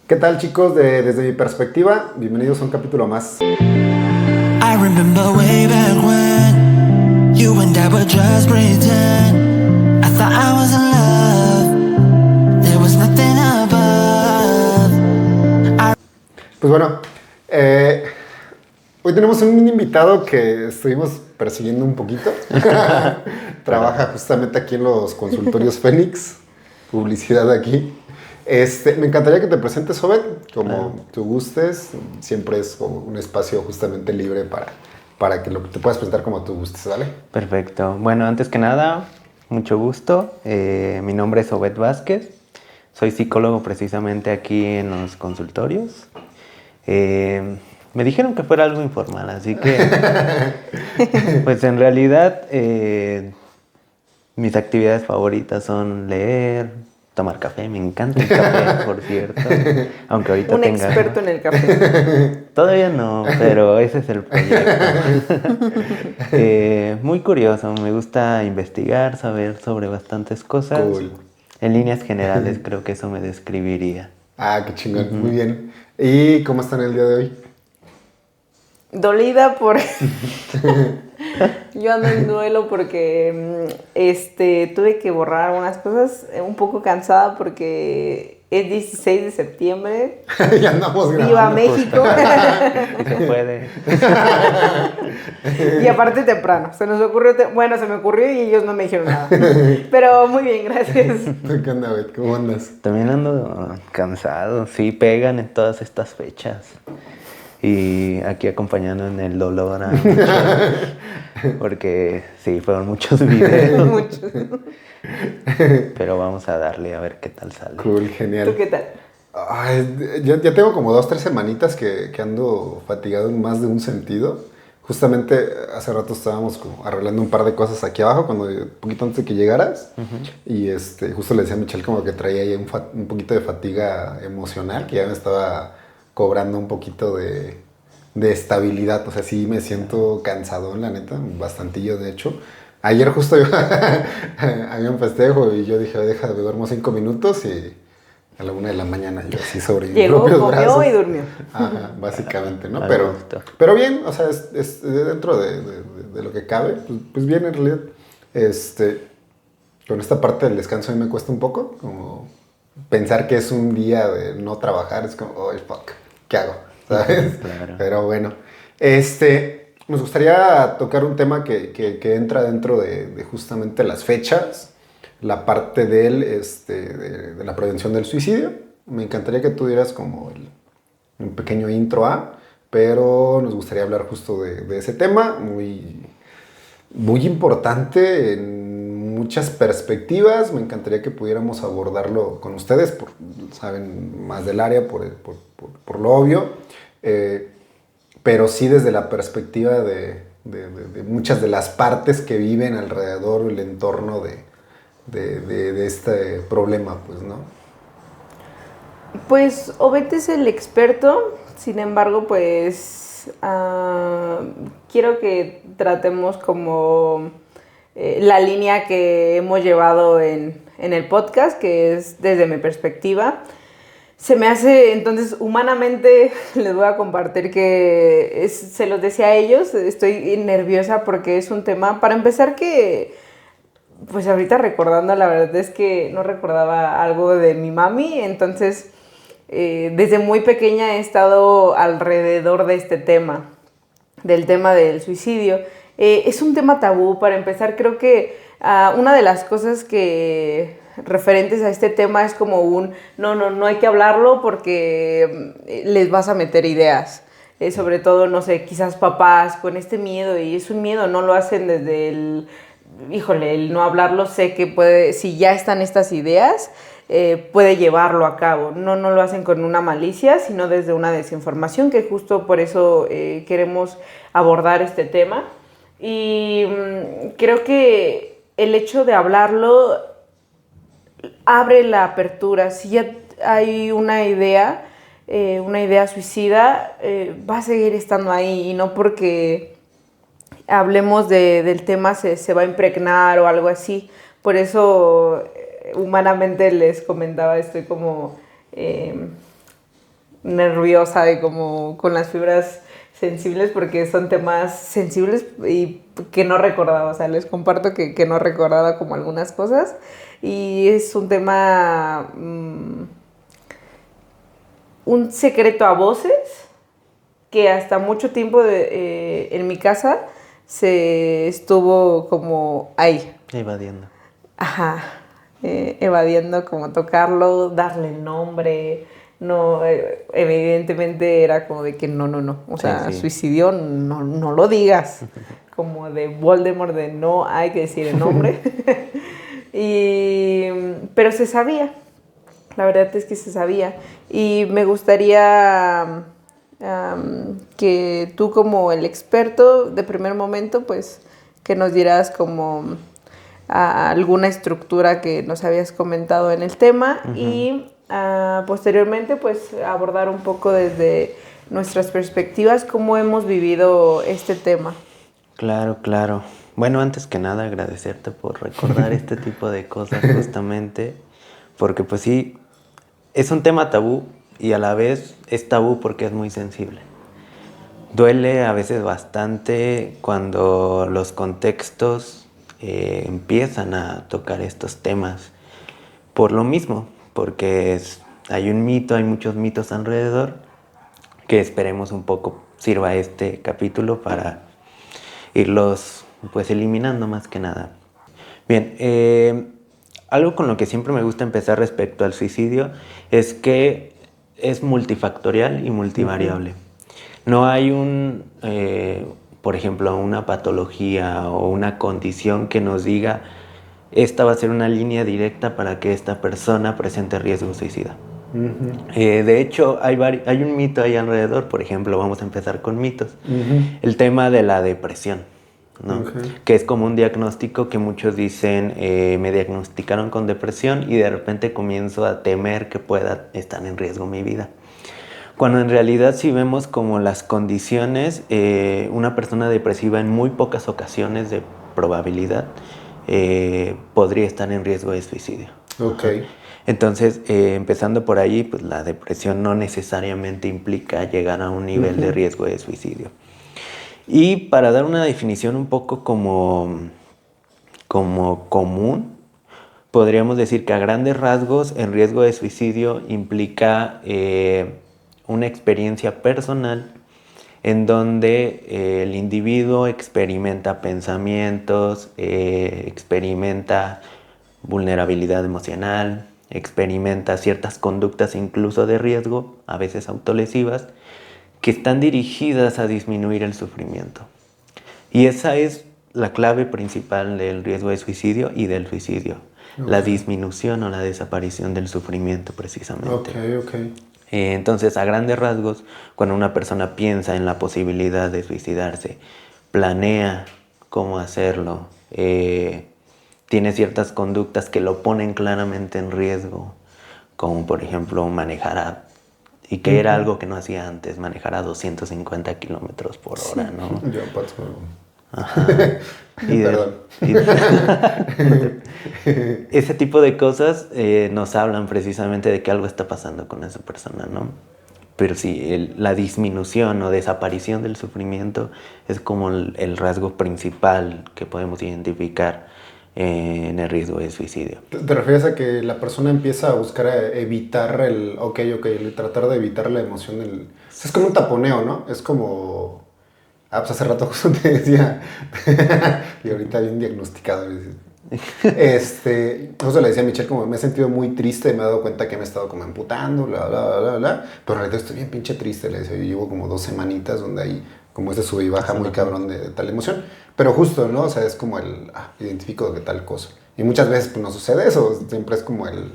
¿Qué tal, chicos? Desde mi perspectiva, bienvenidos a un capítulo más. I remember way back when you and I were just pretend. I thought I was in love. There was nothing above. Pues bueno, hoy tenemos un invitado que estuvimos persiguiendo un poquito. Trabaja justamente aquí en los consultorios Fénix, publicidad aquí. Me encantaría que te presentes, Obed, como tú gustes. Siempre es como un espacio justamente libre para que te puedas presentar como tú gustes, ¿vale? Perfecto. Bueno, antes que nada, mucho gusto. Mi nombre es Obed Vázquez. Soy psicólogo precisamente aquí en los consultorios. Me dijeron que fuera algo informal, así que, pues en realidad, mis actividades favoritas son leer, tomar café. Me encanta el café, por cierto. Aunque ahorita Un tenga... experto en el café. Todavía no, pero ese es el proyecto. Muy curioso, me gusta investigar, saber sobre bastantes cosas. Cool. En líneas generales creo que eso me describiría. Ah, qué chingón, muy bien. ¿Y cómo están el día de hoy? Dolida por... Yo ando en duelo porque tuve que borrar unas cosas, un poco cansada porque es 16 de septiembre. Ya andamos grabando. ¡Viva México! Si se puede. Y aparte temprano. Se nos ocurrió, se me ocurrió y ellos no me dijeron nada. Pero muy bien, gracias. ¿Qué onda, Obed? ¿Cómo andas? También ando cansado, sí, pegan en todas estas fechas. Y aquí acompañando en el dolor a muchos, porque sí, fueron muchos videos. Mucho. Pero vamos a darle a ver qué tal sale. Cool, genial. ¿Tú qué tal? Ay, ya tengo como 2-3 semanitas que ando fatigado en más de un sentido. Justamente hace rato estábamos como arreglando un par de cosas aquí abajo, un poquito antes de que llegaras. Y justo le decía a Michelle como que traía ahí un poquito de fatiga emocional, que ya me estaba cobrando un poquito de estabilidad. O sea, sí me siento cansado, la neta, bastantillo de hecho. Ayer justo había un festejo y yo dije, deja, duermo 5 minutos y a la 1 de la mañana yo así sobre mis Llegó, propios comió brazos. y durmió. Ajá, básicamente, ¿no? A Pero, gusto. pero bien, o sea, es dentro de lo que cabe, pues bien en realidad. Con esta parte del descanso a mí me cuesta un poco, como pensar que es un día de no trabajar, es como, oh, fuck, ¿qué hago? ¿Sabes? Claro. Pero bueno, nos gustaría tocar un tema que entra dentro de justamente las fechas, la parte de la prevención del suicidio. Me encantaría que tú dieras como un pequeño intro pero nos gustaría hablar justo de ese tema, muy, muy importante en muchas perspectivas. Me encantaría que pudiéramos abordarlo con ustedes, saben más del área, por lo obvio, pero sí desde la perspectiva de muchas de las partes que viven alrededor el entorno de este problema, pues, ¿no? Pues Obed es el experto, sin embargo, pues quiero que tratemos como la línea que hemos llevado en el podcast, que es desde mi perspectiva. Se me hace, entonces, humanamente, les voy a compartir que se los decía a ellos, estoy nerviosa porque es un tema, para empezar, que, pues ahorita recordando, la verdad es que no recordaba algo de mi mami, entonces, desde muy pequeña he estado alrededor de este tema, del tema del suicidio. Es un tema tabú, para empezar, creo que una de las cosas que referentes a este tema es como no hay que hablarlo porque les vas a meter ideas. Sobre todo, no sé, quizás papás con este miedo, y es un miedo, no lo hacen desde el no hablarlo, sé que puede, si ya están estas ideas, puede llevarlo a cabo. No lo hacen con una malicia, sino desde una desinformación, que justo por eso queremos abordar este tema. Y creo que el hecho de hablarlo abre la apertura. Si ya hay una idea suicida, va a seguir estando ahí, y no porque hablemos del tema se va a impregnar o algo así. Por eso, humanamente les comentaba, estoy como nerviosa y como con las fibras sensibles porque son temas sensibles y que no recordaba, o sea, les comparto que no recordaba como algunas cosas y es un tema, un secreto a voces que hasta mucho tiempo en mi casa se estuvo como ahí. Evadiendo. Ajá, evadiendo como tocarlo, darle el nombre, no, evidentemente era como de que no, o sea, Sí. suicidio, no lo digas, como de Voldemort de no hay que decir el nombre, pero se sabía, la verdad es que se sabía, y me gustaría que tú como el experto de primer momento, pues, que nos dieras como a alguna estructura que nos habías comentado en el tema y posteriormente pues abordar un poco desde nuestras perspectivas cómo hemos vivido este tema. Claro, claro. Bueno, antes que nada agradecerte por recordar este tipo de cosas justamente, porque pues sí, es un tema tabú y a la vez es tabú porque es muy sensible. Duele a veces bastante cuando los contextos empiezan a tocar estos temas. Por lo mismo, porque hay un mito, hay muchos mitos alrededor, que esperemos un poco sirva este capítulo para irlos pues eliminando más que nada. Bien, algo con lo que siempre me gusta empezar respecto al suicidio es que es multifactorial y multivariable. No hay por ejemplo, una patología o una condición que nos diga esta va a ser una línea directa para que esta persona presente riesgo suicida. De hecho, hay un mito ahí alrededor, por ejemplo, vamos a empezar con mitos. El tema de la depresión, ¿no? Que es como un diagnóstico que muchos dicen, me diagnosticaron con depresión y de repente comienzo a temer que pueda estar en riesgo mi vida. Cuando en realidad si vemos como las condiciones, una persona depresiva en muy pocas ocasiones de probabilidad podría estar en riesgo de suicidio. Okay. Entonces, empezando por ahí, pues la depresión no necesariamente implica llegar a un nivel de riesgo de suicidio. Y para dar una definición un poco como común, podríamos decir que a grandes rasgos el riesgo de suicidio implica una experiencia personal en donde el individuo experimenta pensamientos, experimenta vulnerabilidad emocional, experimenta ciertas conductas incluso de riesgo, a veces autolesivas, que están dirigidas a disminuir el sufrimiento. Y esa es la clave principal del riesgo de suicidio y del suicidio. La disminución o la desaparición del sufrimiento precisamente. Entonces, a grandes rasgos, cuando una persona piensa en la posibilidad de suicidarse, planea cómo hacerlo, tiene ciertas conductas que lo ponen claramente en riesgo, como por ejemplo manejar y que era algo que no hacía antes, manejar a 250 kilómetros por hora, ¿no? Yo paso. Perdón. Ese tipo de cosas nos hablan precisamente de que algo está pasando con esa persona, ¿no? Pero sí, la disminución o desaparición del sufrimiento es como el rasgo principal que podemos identificar en el riesgo de suicidio. ¿Te refieres a que la persona empieza a buscar evitar tratar de evitar la emoción del... Es como un taponeo, ¿no? Es como... pues hace rato justo te decía, y ahorita bien diagnosticado, justo le decía a Michelle como me he sentido muy triste, me he dado cuenta que me he estado como emputando, bla, bla, bla, bla, pero en realidad estoy bien pinche triste, le decía, yo llevo como 2 semanitas donde hay como ese sube y baja muy cabrón de tal emoción, pero justo, ¿no? O sea, es como identifico de tal cosa, y muchas veces pues no sucede eso, siempre es como el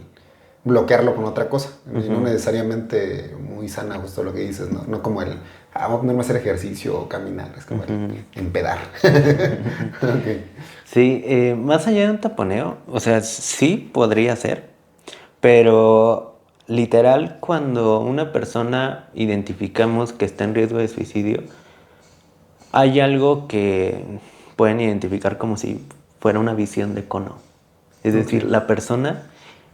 bloquearlo con otra cosa, y no necesariamente muy sana justo lo que dices, ¿no? No como vamos a ponerme a hacer ejercicio o caminar, es como el empedar. Sí, más allá de un taponeo, o sea, sí podría ser, pero literal cuando una persona identificamos que está en riesgo de suicidio, hay algo que pueden identificar como si fuera una visión de cono. Es decir, la persona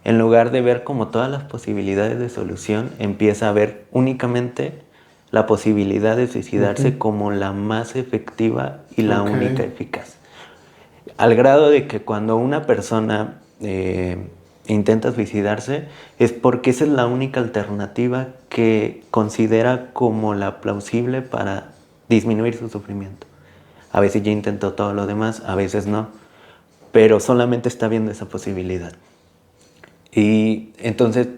en lugar de ver como todas las posibilidades de solución, empieza a ver únicamente la posibilidad de suicidarse como la más efectiva y la única eficaz. Al grado de que cuando una persona intenta suicidarse es porque esa es la única alternativa que considera como la plausible para disminuir su sufrimiento. A veces ya intentó todo lo demás, a veces no, pero solamente está viendo esa posibilidad. Y entonces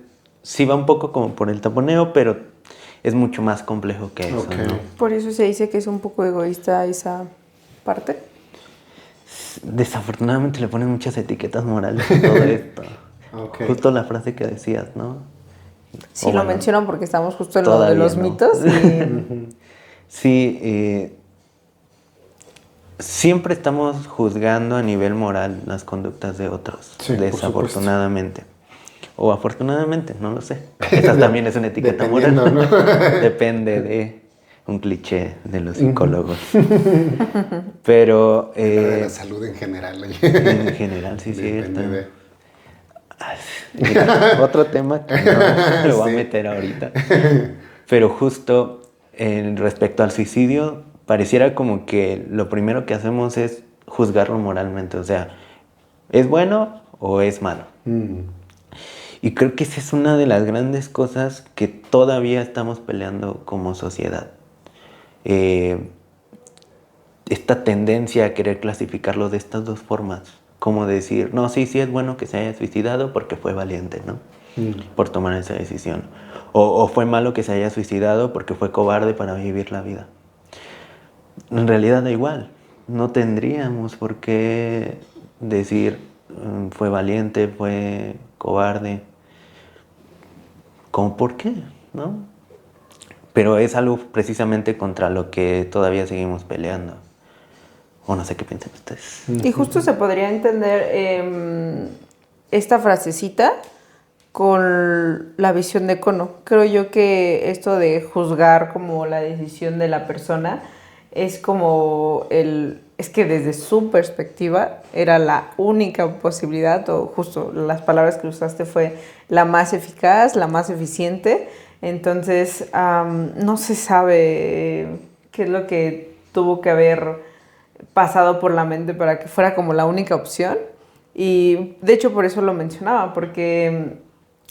sí va un poco como por el taponeo, pero es mucho más complejo que eso, ¿no? Por eso se dice que es un poco egoísta esa parte. Desafortunadamente le ponen muchas etiquetas morales a todo esto. Justo la frase que decías, ¿no? Sí, lo menciono porque estamos justo en lo de los mitos. Y... Sí, siempre estamos juzgando a nivel moral las conductas de otros, desafortunadamente. O afortunadamente, no lo sé. Esa también es una etiqueta moral. ¿No? Depende de un cliché de los psicólogos. Pero... de la salud en general. En general, sí, cierto. Otro tema que no lo voy a meter ahorita. Pero justo respecto al suicidio, pareciera como que lo primero que hacemos es juzgarlo moralmente. O sea, ¿es bueno o es malo? Y creo que esa es una de las grandes cosas que todavía estamos peleando como sociedad. Esta tendencia a querer clasificarlo de estas dos formas. Como decir, no, sí es bueno que se haya suicidado porque fue valiente, ¿no? Por tomar esa decisión. O fue malo que se haya suicidado porque fue cobarde para vivir la vida. En realidad da igual. No tendríamos por qué decir fue valiente, fue cobarde. ¿Cómo por qué? ¿No? Pero es algo precisamente contra lo que todavía seguimos peleando. O no sé qué piensan ustedes. Y justo se podría entender esta frasecita con la visión de Kono. Creo yo que esto de juzgar como la decisión de la persona es como es que desde su perspectiva era la única posibilidad, o justo las palabras que usaste fue la más eficaz, la más eficiente. Entonces no se sabe qué es lo que tuvo que haber pasado por la mente para que fuera como la única opción. Y de hecho por eso lo mencionaba, porque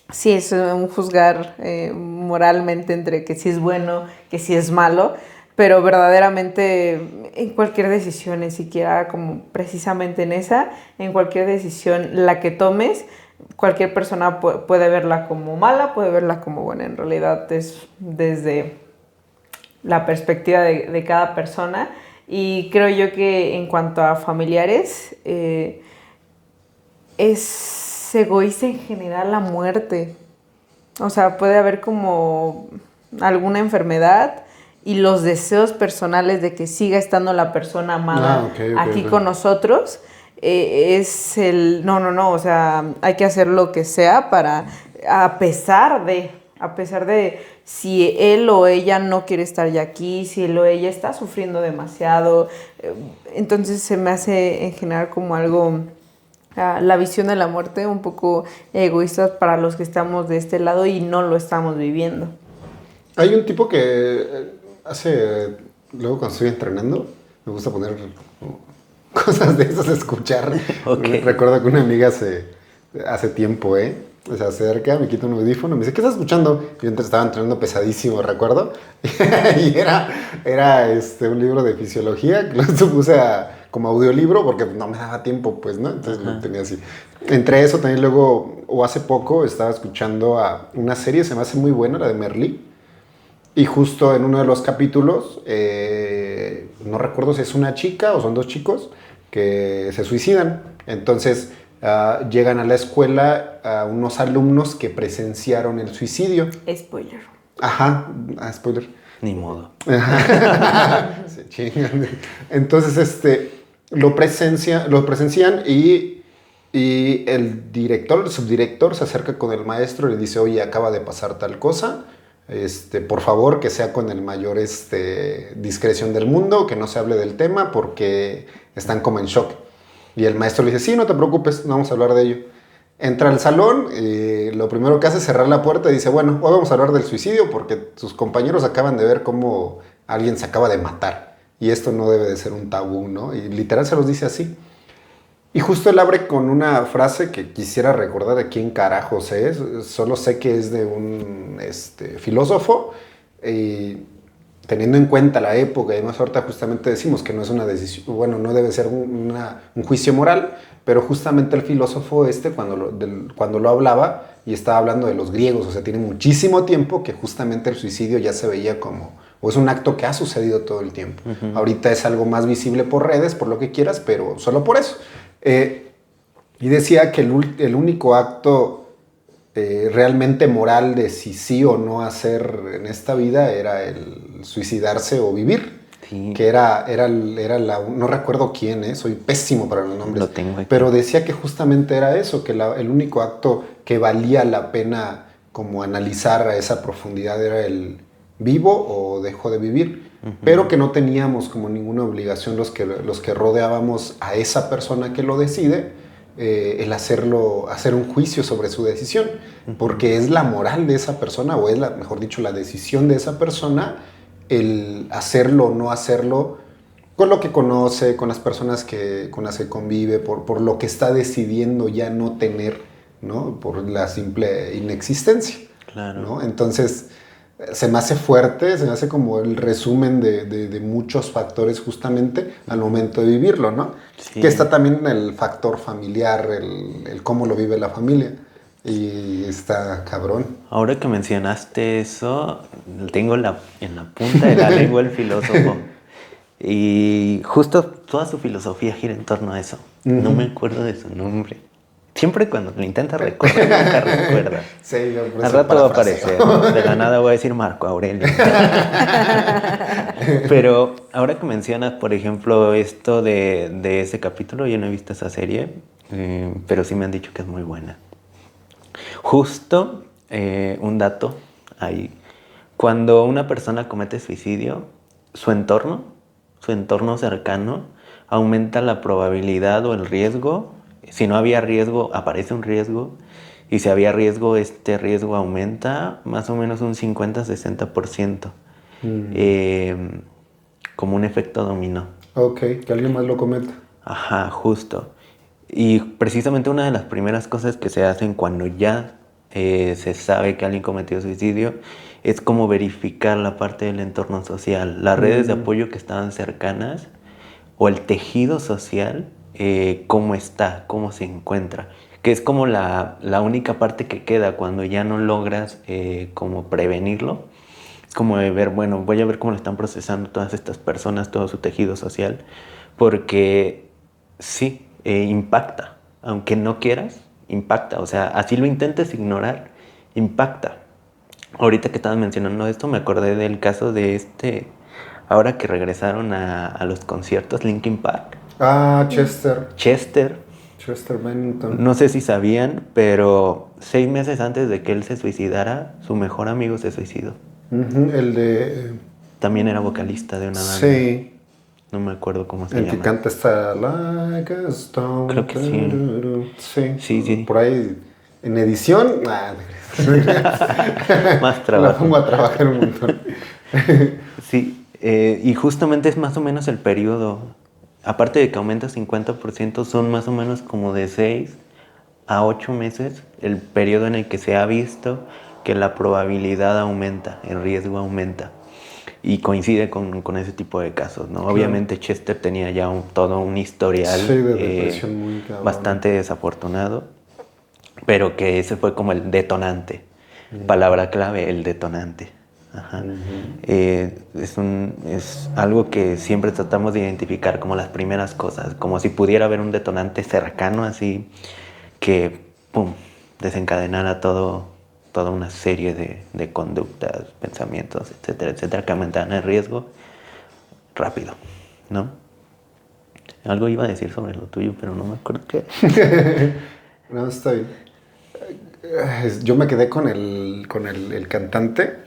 sí es un juzgar moralmente entre que sí es bueno, que sí es malo, pero verdaderamente en cualquier decisión, ni siquiera como precisamente en esa, en cualquier decisión la que tomes, cualquier persona puede verla como mala, puede verla como buena. En realidad es desde la perspectiva de cada persona. Y creo yo que en cuanto a familiares, es egoísta en general la muerte. O sea, puede haber como alguna enfermedad y los deseos personales de que siga estando la persona amada aquí con nosotros, es no, o sea, hay que hacer lo que sea para, a pesar de si él o ella no quiere estar ya aquí, si él o ella está sufriendo demasiado. Entonces se me hace en general como algo, la visión de la muerte un poco egoísta para los que estamos de este lado y no lo estamos viviendo. Hay un tipo que luego cuando estoy entrenando, me gusta poner cosas de esas, escuchar. Recuerdo que una amiga hace tiempo, se acerca, me quita un audífono, me dice, ¿qué estás escuchando? Yo estaba entrenando pesadísimo, recuerdo. Y era un libro de fisiología, que lo puse como audiolibro porque no me daba tiempo, pues, ¿no? Entonces lo tenía así. Entre eso también luego, o hace poco, estaba escuchando a una serie, se me hace muy buena, la de Merlí. Y justo en uno de los capítulos, no recuerdo si es una chica o son dos chicos, que se suicidan. Entonces llegan a la escuela a unos alumnos que presenciaron el suicidio. Spoiler. Ajá, spoiler. Ni modo. Se chingan. Entonces lo presencian y el subdirector se acerca con el maestro y le dice, oye, acaba de pasar tal cosa. Por favor, que sea con el mayor discreción del mundo, que no se hable del tema porque están como en shock. Y el maestro le dice, sí, no te preocupes, no vamos a hablar de ello. Entra al salón, lo primero que hace es cerrar la puerta y dice, bueno, hoy vamos a hablar del suicidio porque sus compañeros acaban de ver cómo alguien se acaba de matar. Y esto no debe de ser un tabú, ¿no? Y literal se los dice así. Y justo él abre con una frase que quisiera recordar de quién carajos es. Solo sé que es de un filósofo. Teniendo en cuenta la época, y además ahorita justamente decimos que no es una decisión, bueno, no debe ser un juicio moral, pero justamente el filósofo cuando lo hablaba, y estaba hablando de los griegos, o sea, tiene muchísimo tiempo que justamente el suicidio ya se veía como, o es un acto que ha sucedido todo el tiempo. Uh-huh. Ahorita es algo más visible por redes, por lo que quieras, pero solo por eso. Y decía que el único acto realmente moral de si sí o no hacer en esta vida era el suicidarse o vivir. Sí. Que era no recuerdo quién, soy pésimo para los nombres. Lo tengo aquí. Pero decía que justamente era eso, que el único acto que valía la pena como analizar a esa profundidad era el vivo o dejo de vivir. Uh-huh. Pero que no teníamos como ninguna obligación los que rodeábamos a esa persona que lo decide, el hacer un juicio sobre su decisión, porque es la moral de esa persona, o es mejor dicho, la decisión de esa persona, el hacerlo o no hacerlo, con lo que conoce, con las personas con las que convive, por lo que está decidiendo ya no tener, ¿no? Por la simple inexistencia. Claro. ¿No? Entonces, se me hace fuerte, se me hace como el resumen de muchos factores justamente al momento de vivirlo, ¿no? Sí. Que está también el factor familiar, el cómo lo vive la familia. Y está cabrón. Ahora que mencionaste eso, tengo en la punta de la lengua el filósofo. Y justo toda su filosofía gira en torno a eso. Uh-huh. No me acuerdo de su nombre. Siempre cuando lo intenta recordar, nunca recuerda. Sí, al rato va a aparecer. De la nada voy a decir Marco Aurelio. Pero ahora que mencionas, por ejemplo, esto de ese capítulo, yo no he visto esa serie, pero sí me han dicho que es muy buena. Justo un dato ahí. Cuando una persona comete suicidio, su entorno cercano aumenta la probabilidad o el riesgo. Si no había riesgo, aparece un riesgo. Y si había riesgo, este riesgo aumenta más o menos un 50-60%. Como un efecto dominó. Ok, que alguien más lo cometa. Ajá, justo. Y precisamente una de las primeras cosas que se hacen cuando ya se sabe que alguien cometió suicidio es como verificar la parte del entorno social. Las redes de apoyo que estaban cercanas o el tejido social, cómo está, cómo se encuentra, que es como la única parte que queda cuando ya no logras como prevenirlo. Es como de ver, bueno, voy a ver cómo lo están procesando todas estas personas, todo su tejido social, porque sí, impacta, aunque no quieras, impacta, o sea, así lo intentes ignorar, impacta. Ahorita que estabas mencionando esto, me acordé del caso de ahora que regresaron a los conciertos, Linkin Park. Ah, Chester Bennington. No sé si sabían, pero 6 meses antes de que él se suicidara, su mejor amigo se suicidó. Uh-huh, el de... También era vocalista de una banda. Sí. No me acuerdo cómo se llama. El que canta está Like a Stone. Creo que sí. Sí. Por ahí, en edición... Más trabajo. La pongo a trabajar un montón. Sí, y justamente es más o menos el periodo. Aparte de que aumenta 50%, son más o menos como de 6 a 8 meses el periodo en el que se ha visto que la probabilidad aumenta, el riesgo aumenta. Y coincide con ese tipo de casos, ¿no? Claro. Obviamente Chester tenía ya todo un historial de depresión muy bastante desafortunado, pero que ese fue como el detonante. Palabra clave, el detonante. Ajá. Es algo que siempre tratamos de identificar como las primeras cosas, como si pudiera haber un detonante cercano así que pum, desencadenara toda una serie de conductas, pensamientos, etcétera, que aumentaran el riesgo rápido, ¿no? Algo iba a decir sobre lo tuyo, pero no me acuerdo qué. No, está bien. Yo me quedé con el cantante.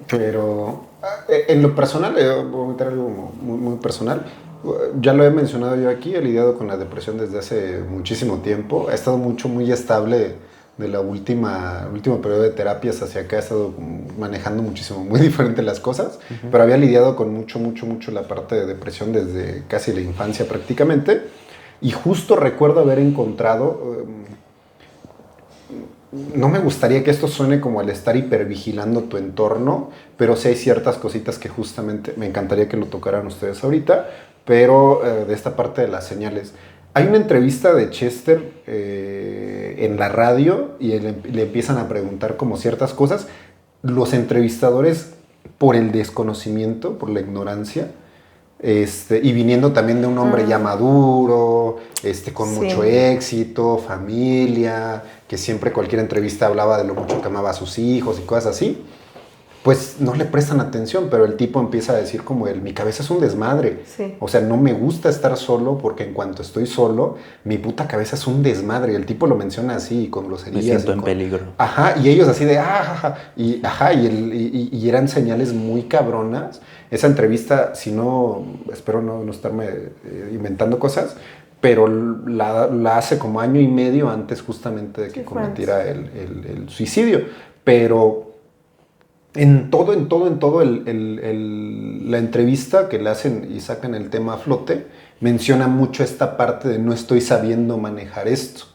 Pero en lo personal, voy a meter algo muy, muy personal. Ya lo he mencionado yo aquí, he lidiado con la depresión desde hace muchísimo tiempo. He estado muy estable de el último periodo de terapias hacia acá. He estado manejando muchísimo, muy diferente las cosas, pero había lidiado con mucho la parte de depresión desde casi la infancia prácticamente. Y justo recuerdo haber encontrado... no me gustaría que esto suene como el estar hipervigilando tu entorno, pero sí hay ciertas cositas que justamente me encantaría que lo tocaran ustedes ahorita, pero de esta parte de las señales. Hay una entrevista de Chester en la radio y le empiezan a preguntar como ciertas cosas. Los entrevistadores, por el desconocimiento, por la ignorancia, y viniendo también de un hombre ya maduro, con Sí. mucho éxito, familia, que siempre cualquier entrevista hablaba de lo mucho que amaba a sus hijos y cosas así, pues no le prestan atención, pero el tipo empieza a decir como mi cabeza es un desmadre. Sí. O sea, no me gusta estar solo porque en cuanto estoy solo, mi puta cabeza es un desmadre. El tipo lo menciona así, con groserías. Me siento y en con- peligro. Ajá, y ellos así de, ajá, y eran señales muy cabronas. Esa entrevista, si no, espero no estarme inventando cosas, pero la hace como año y medio antes justamente de que Sí, fue cometiera el suicidio. Pero en todo la entrevista que le hacen y sacan el tema a flote, menciona mucho esta parte de no estoy sabiendo manejar esto.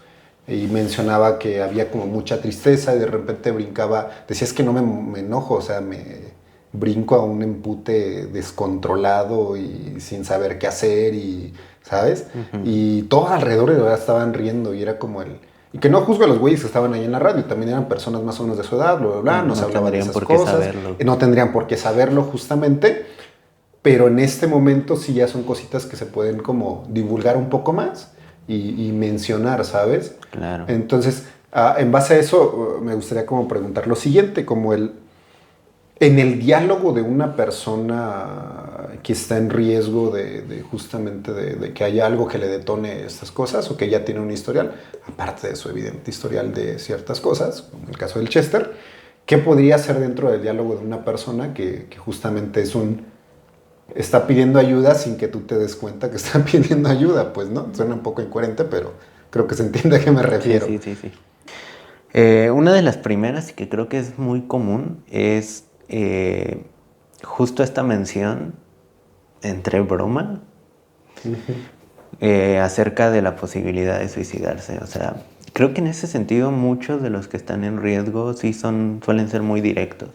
Y mencionaba que había como mucha tristeza y de repente brincaba, decía es que no me enojo, o sea, me brinco a un empute descontrolado y sin saber qué hacer y, ¿sabes? Y todos alrededor de verdad estaban riendo y era como y que no juzgo a los güeyes que estaban ahí en la radio, también eran personas más o menos de su edad, bla, bla, bla, no se hablaba de tendrían esas por qué cosas, saberlo. no tendrían por qué saberlo justamente, pero en este momento sí ya son cositas que se pueden como divulgar un poco más y mencionar, ¿sabes? Claro. Entonces, en base a eso, me gustaría como preguntar lo siguiente, como en el diálogo de una persona que está en riesgo de justamente de que haya algo que le detone estas cosas o que ya tiene un historial, aparte de su evidente historial de ciertas cosas, como el caso del Chester, ¿qué podría ser dentro del diálogo de una persona que justamente está pidiendo ayuda sin que tú te des cuenta que está pidiendo ayuda? Pues no, suena un poco incoherente, pero creo que se entiende a qué me refiero. Sí. Una de las primeras y que creo que es muy común es justo esta mención entre broma acerca de la posibilidad de suicidarse. O sea, creo que en ese sentido muchos de los que están en riesgo sí suelen ser muy directos.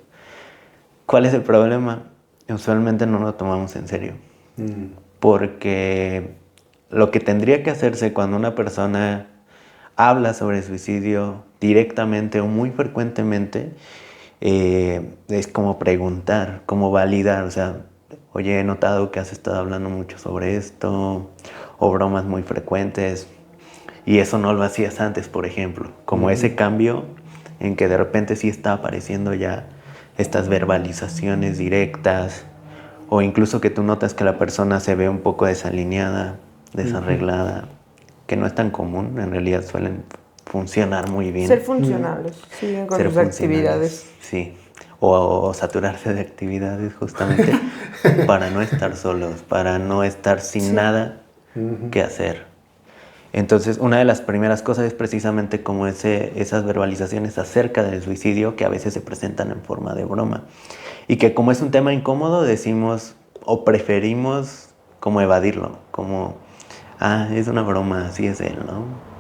¿Cuál es el problema? Usualmente no lo tomamos en serio. Porque lo que tendría que hacerse cuando una persona habla sobre suicidio directamente o muy frecuentemente es como preguntar, como validar, o sea, oye, he notado que has estado hablando mucho sobre esto, o bromas muy frecuentes, y eso no lo hacías antes, por ejemplo, como ese cambio en que de repente sí está apareciendo ya estas verbalizaciones directas, o incluso que tú notas que la persona se ve un poco desalineada, desarreglada, que no es tan común, en realidad suelen funcionar muy bien. Ser funcionales, siguen con Ser sus funcionales, actividades. sí. O saturarse de actividades justamente para no estar solos, para no estar sin nada que hacer. Entonces, una de las primeras cosas es precisamente como esas verbalizaciones acerca del suicidio que a veces se presentan en forma de broma. Y que como es un tema incómodo, decimos o preferimos como evadirlo, como, es una broma, así es él, ¿no?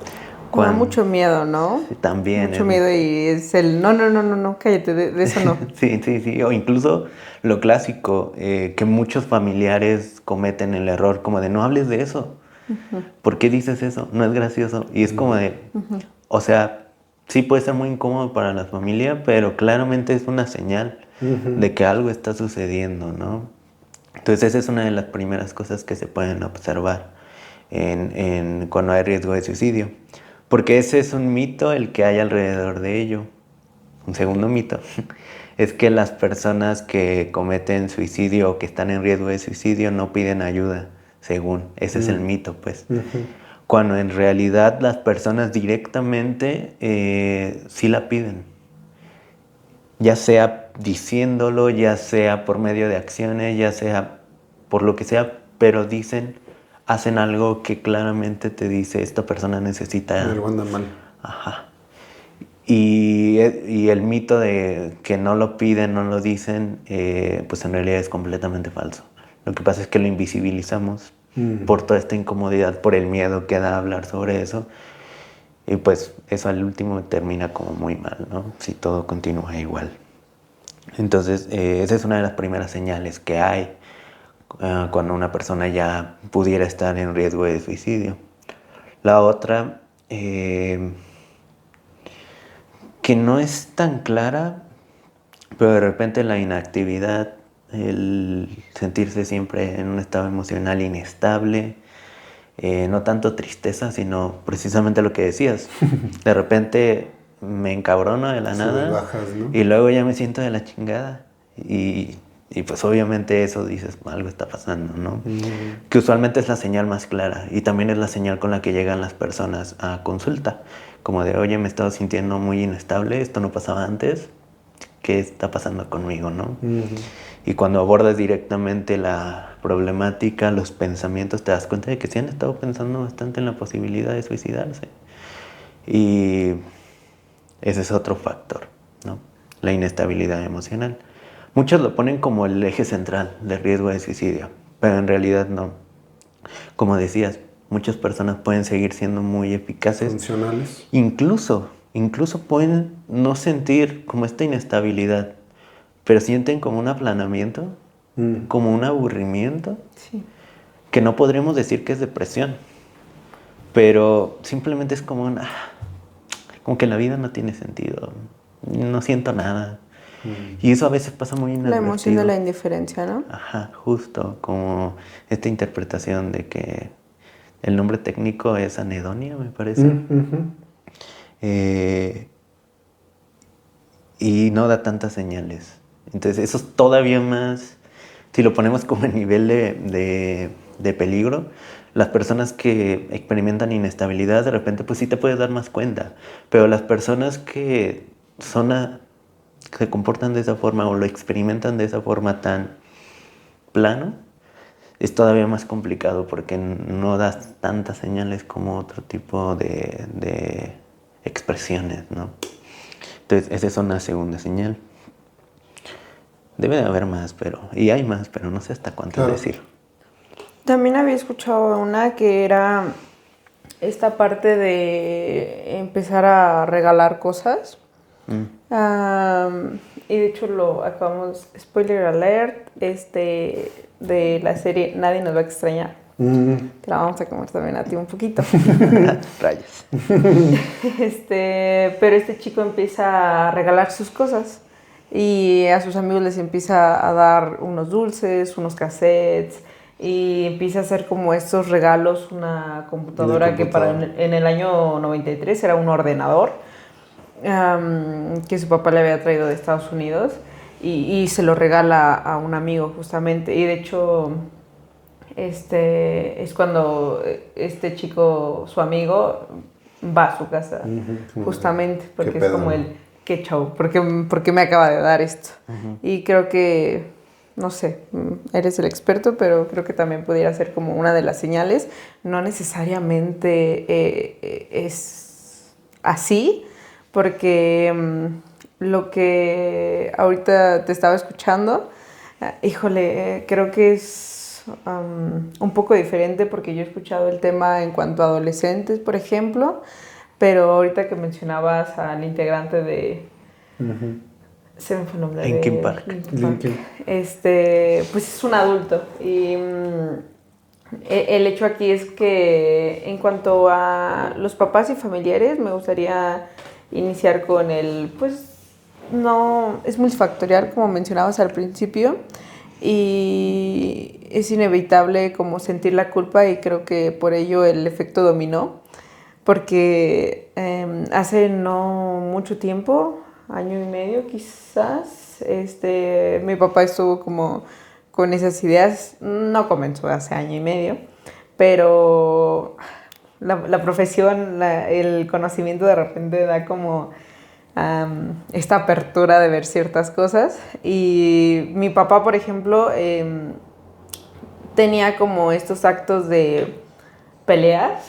Da mucho miedo, ¿no? También. Mucho miedo y es el no, cállate, de eso no. Sí. O incluso lo clásico, que muchos familiares cometen el error, como de no hables de eso. ¿Por qué dices eso? No es gracioso. Y es como de, o sea, sí puede ser muy incómodo para la familia, pero claramente es una señal de que algo está sucediendo, ¿no? Entonces esa es una de las primeras cosas que se pueden observar cuando hay riesgo de suicidio. Porque ese es un mito el que hay alrededor de ello. Un segundo mito es que las personas que cometen suicidio o que están en riesgo de suicidio no piden ayuda, según. Ese es el mito, pues. Cuando en realidad las personas directamente sí la piden. Ya sea diciéndolo, ya sea por medio de acciones, ya sea por lo que sea, pero dicen hacen algo que claramente te dice esta persona necesita... Algo anda mal. Ajá. Y el mito de que no lo piden, no lo dicen, pues en realidad es completamente falso. Lo que pasa es que lo invisibilizamos por toda esta incomodidad, por el miedo que da hablar sobre eso. Y pues eso al último termina como muy mal, ¿no? Si todo continúa igual. Entonces, esa es una de las primeras señales que hay cuando una persona ya pudiera estar en riesgo de suicidio. La otra, que no es tan clara, pero de repente la inactividad, el sentirse siempre en un estado emocional inestable, no tanto tristeza, sino precisamente lo que decías. De repente me encabrono de la nada Bajas, ¿no? y luego ya me siento de la chingada. Y pues obviamente eso dices, algo está pasando, ¿no? Que usualmente es la señal más clara y también es la señal con la que llegan las personas a consulta. Como de, oye, me he estado sintiendo muy inestable, esto no pasaba antes, ¿qué está pasando conmigo, no? Y cuando abordas directamente la problemática, los pensamientos, te das cuenta de que sí han estado pensando bastante en la posibilidad de suicidarse. Y ese es otro factor, ¿no? La inestabilidad emocional. Muchos lo ponen como el eje central del riesgo de suicidio, pero en realidad no. Como decías, muchas personas pueden seguir siendo muy eficaces. Funcionales. Incluso pueden no sentir como esta inestabilidad, pero sienten como un aplanamiento, como un aburrimiento, Sí. que no podremos decir que es depresión, pero simplemente es como como que la vida no tiene sentido, no siento nada. Y eso a veces pasa muy La emoción inadvertido. de la indiferencia, ¿no? Ajá, justo, como esta interpretación de que el nombre técnico es anedonia, me parece. Y no da tantas señales. Entonces eso es todavía más, si lo ponemos como en nivel de peligro, las personas que experimentan inestabilidad de repente pues sí te puedes dar más cuenta, pero las personas que se comportan de esa forma o lo experimentan de esa forma tan plano, es todavía más complicado porque no das tantas señales como otro tipo de expresiones, ¿no? Entonces, esa es una segunda señal. Debe de haber más, y hay más, pero no sé hasta cuánto decir. También había escuchado una que era esta parte de empezar a regalar cosas. Y de hecho lo acabamos, spoiler alert, de la serie Nadie nos va a extrañar. Te la vamos a comer también a ti un poquito. Rayos. Pero este chico empieza a regalar sus cosas y a sus amigos les empieza a dar unos dulces, unos cassettes y empieza a hacer como estos regalos, una computadora que en el año 93 era un ordenador que su papá le había traído de Estados Unidos y se lo regala a un amigo justamente. Y de hecho es cuando este chico, su amigo, va a su casa justamente porque es como el qué show, ¿por qué me acaba de dar esto? Y creo que, no sé, eres el experto, pero creo que también pudiera ser como una de las señales. No necesariamente es así, porque lo que ahorita te estaba escuchando, híjole, creo que es un poco diferente porque yo he escuchado el tema en cuanto a adolescentes, por ejemplo, pero ahorita que mencionabas al integrante de... Se me fue el nombre. Linkin Park. Pues es un adulto y el hecho aquí es que en cuanto a los papás y familiares me gustaría iniciar con pues no, es multifactorial como mencionabas al principio y es inevitable como sentir la culpa y creo que por ello el efecto dominó, porque hace no mucho tiempo, año y medio quizás, mi papá estuvo como con esas ideas, no comenzó hace año y medio, pero la profesión, el conocimiento de repente da como esta apertura de ver ciertas cosas. Y mi papá, por ejemplo, tenía como estos actos de peleas,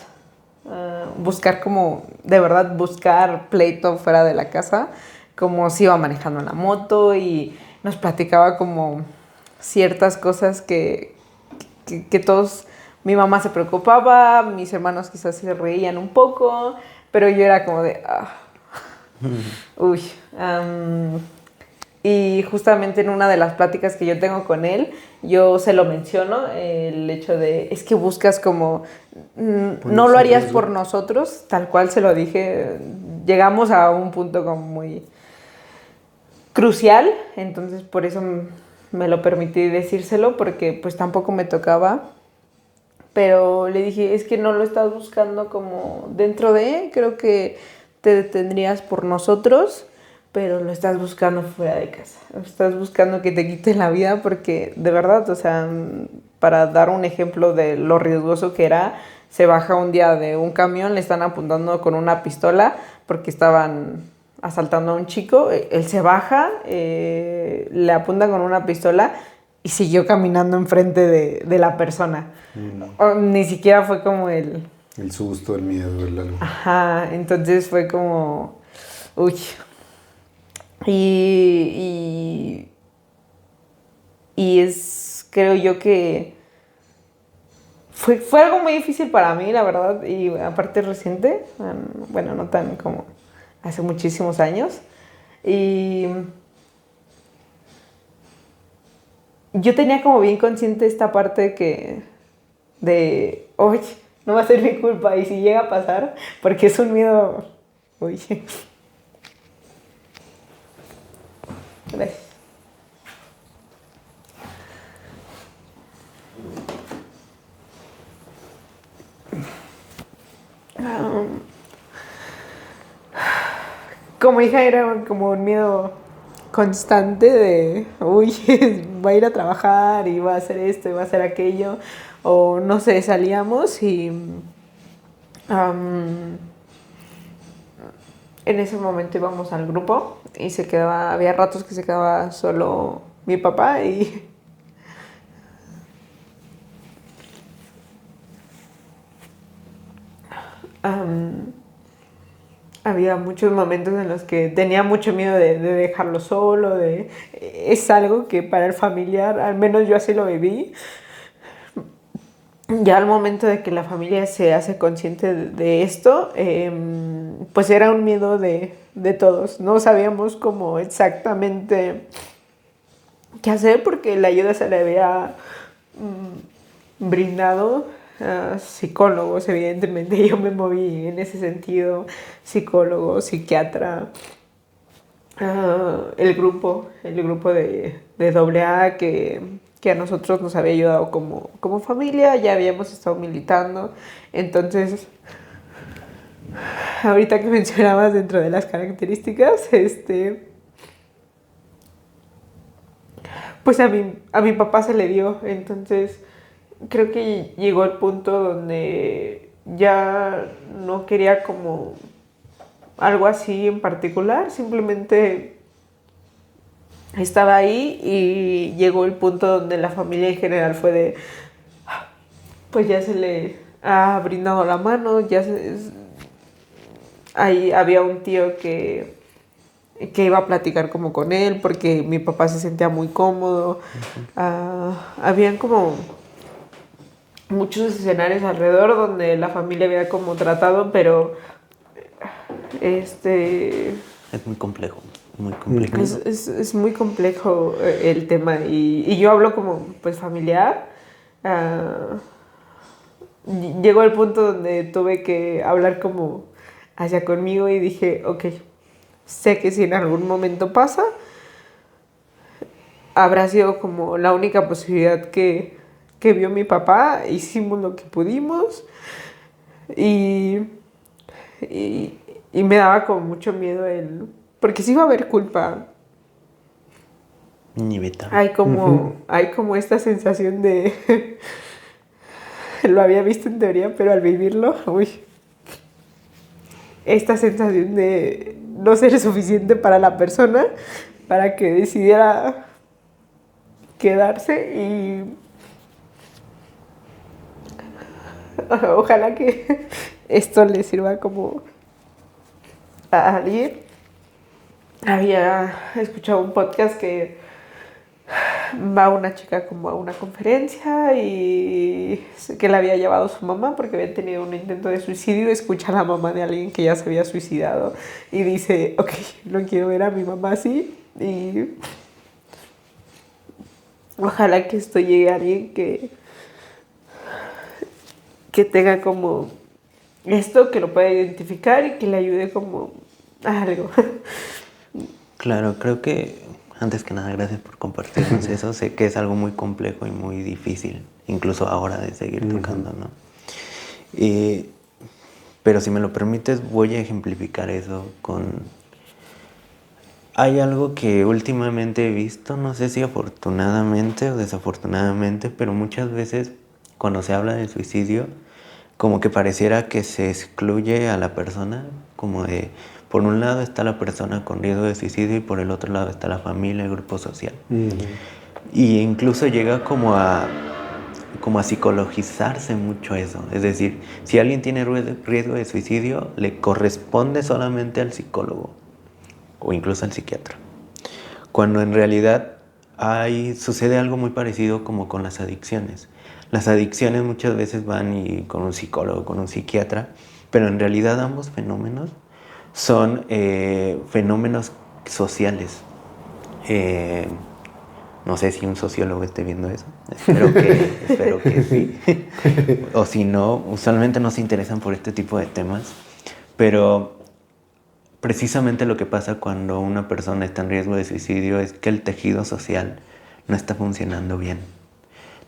buscar como, de verdad, buscar pleito fuera de la casa, como si iba manejando la moto y nos platicaba como ciertas cosas que todos, mi mamá se preocupaba, mis hermanos quizás se reían un poco, pero yo era como de, uy, y justamente en una de las pláticas que yo tengo con él, yo se lo menciono, el hecho de, es que buscas como, no lo harías por nosotros, tal cual se lo dije, llegamos a un punto como muy crucial, entonces por eso me lo permití decírselo, porque pues tampoco me tocaba, pero le dije, es que no lo estás buscando como dentro de, creo que te detendrías por nosotros, pero lo estás buscando fuera de casa. Estás buscando que te quiten la vida porque, de verdad, o sea, para dar un ejemplo de lo riesgoso que era, se baja un día de un camión, le están apuntando con una pistola porque estaban asaltando a un chico. Él se baja, le apuntan con una pistola y siguió caminando enfrente de la persona. Ni siquiera fue como el susto, el miedo, el algo. Ajá, entonces fue como, uy. Y es, creo yo que fue algo muy difícil para mí, la verdad, y aparte reciente, bueno, no tan como hace muchísimos años. Y yo tenía como bien consciente esta parte de, oye, no va a ser mi culpa, y si llega a pasar, porque es un miedo, oye. Gracias. Como hija era como un miedo constante de, uy, va a ir a trabajar y va a hacer esto y va a hacer aquello, o no sé, salíamos y en ese momento íbamos al grupo y había ratos que se quedaba solo mi papá y había muchos momentos en los que tenía mucho miedo de dejarlo solo, es algo que para el familiar, al menos yo así lo viví. Ya al momento de que la familia se hace consciente de esto, pues era un miedo de todos. No sabíamos cómo exactamente qué hacer porque la ayuda se le había brindado a psicólogos, evidentemente. Yo me moví en ese sentido, psicólogo, psiquiatra, el grupo de AA que a nosotros nos había ayudado como familia, ya habíamos estado militando. Entonces, ahorita que mencionabas dentro de las características, pues a mi papá se le dio. Entonces, creo que llegó el punto donde ya no quería como algo así en particular, simplemente estaba ahí y llegó el punto donde la familia en general fue de, pues ya se le ha brindado la mano, ahí había un tío que iba a platicar como con él porque mi papá se sentía muy cómodo. Habían como muchos escenarios alrededor donde la familia había como tratado, pero Es muy complejo, muy complejo. es muy complejo el tema y yo hablo como pues familiar. Llegó el punto donde tuve que hablar como hacia conmigo y dije, ok, sé que si en algún momento pasa, habrá sido como la única posibilidad que vio mi papá, hicimos lo que pudimos y me daba como mucho miedo porque sí iba a haber culpa. Ni beta. Hay como esta sensación de lo había visto en teoría, pero al vivirlo, uy, esta sensación de no ser suficiente para la persona para que decidiera quedarse Ojalá que esto le sirva como a alguien. Había escuchado un podcast que va una chica como a una conferencia y que la había llevado su mamá porque había tenido un intento de suicidio. Escucha a la mamá de alguien que ya se había suicidado y dice, ok, no quiero ver a mi mamá así. Y ojalá que esto llegue a alguien que tenga como esto, que lo pueda identificar y que le ayude como a algo. Claro, creo que antes que nada, gracias por compartirnos eso. Sé que es algo muy complejo y muy difícil, incluso ahora de seguir tocando, ¿no? Pero si me lo permites, voy a ejemplificar eso con... Hay algo que últimamente he visto, no sé si afortunadamente o desafortunadamente, pero muchas veces cuando se habla de suicidio, como que pareciera que se excluye a la persona, como de, por un lado está la persona con riesgo de suicidio y por el otro lado está la familia, el grupo social. Y incluso llega como a psicologizarse mucho eso. Es decir, si alguien tiene riesgo de suicidio, le corresponde solamente al psicólogo o incluso al psiquiatra. Cuando en realidad sucede algo muy parecido como con las adicciones. Las adicciones muchas veces van con un psicólogo, con un psiquiatra, pero en realidad ambos fenómenos son fenómenos sociales. No sé si un sociólogo esté viendo eso. Espero que sí. O si no, usualmente no se interesan por este tipo de temas. Pero precisamente lo que pasa cuando una persona está en riesgo de suicidio es que el tejido social no está funcionando bien.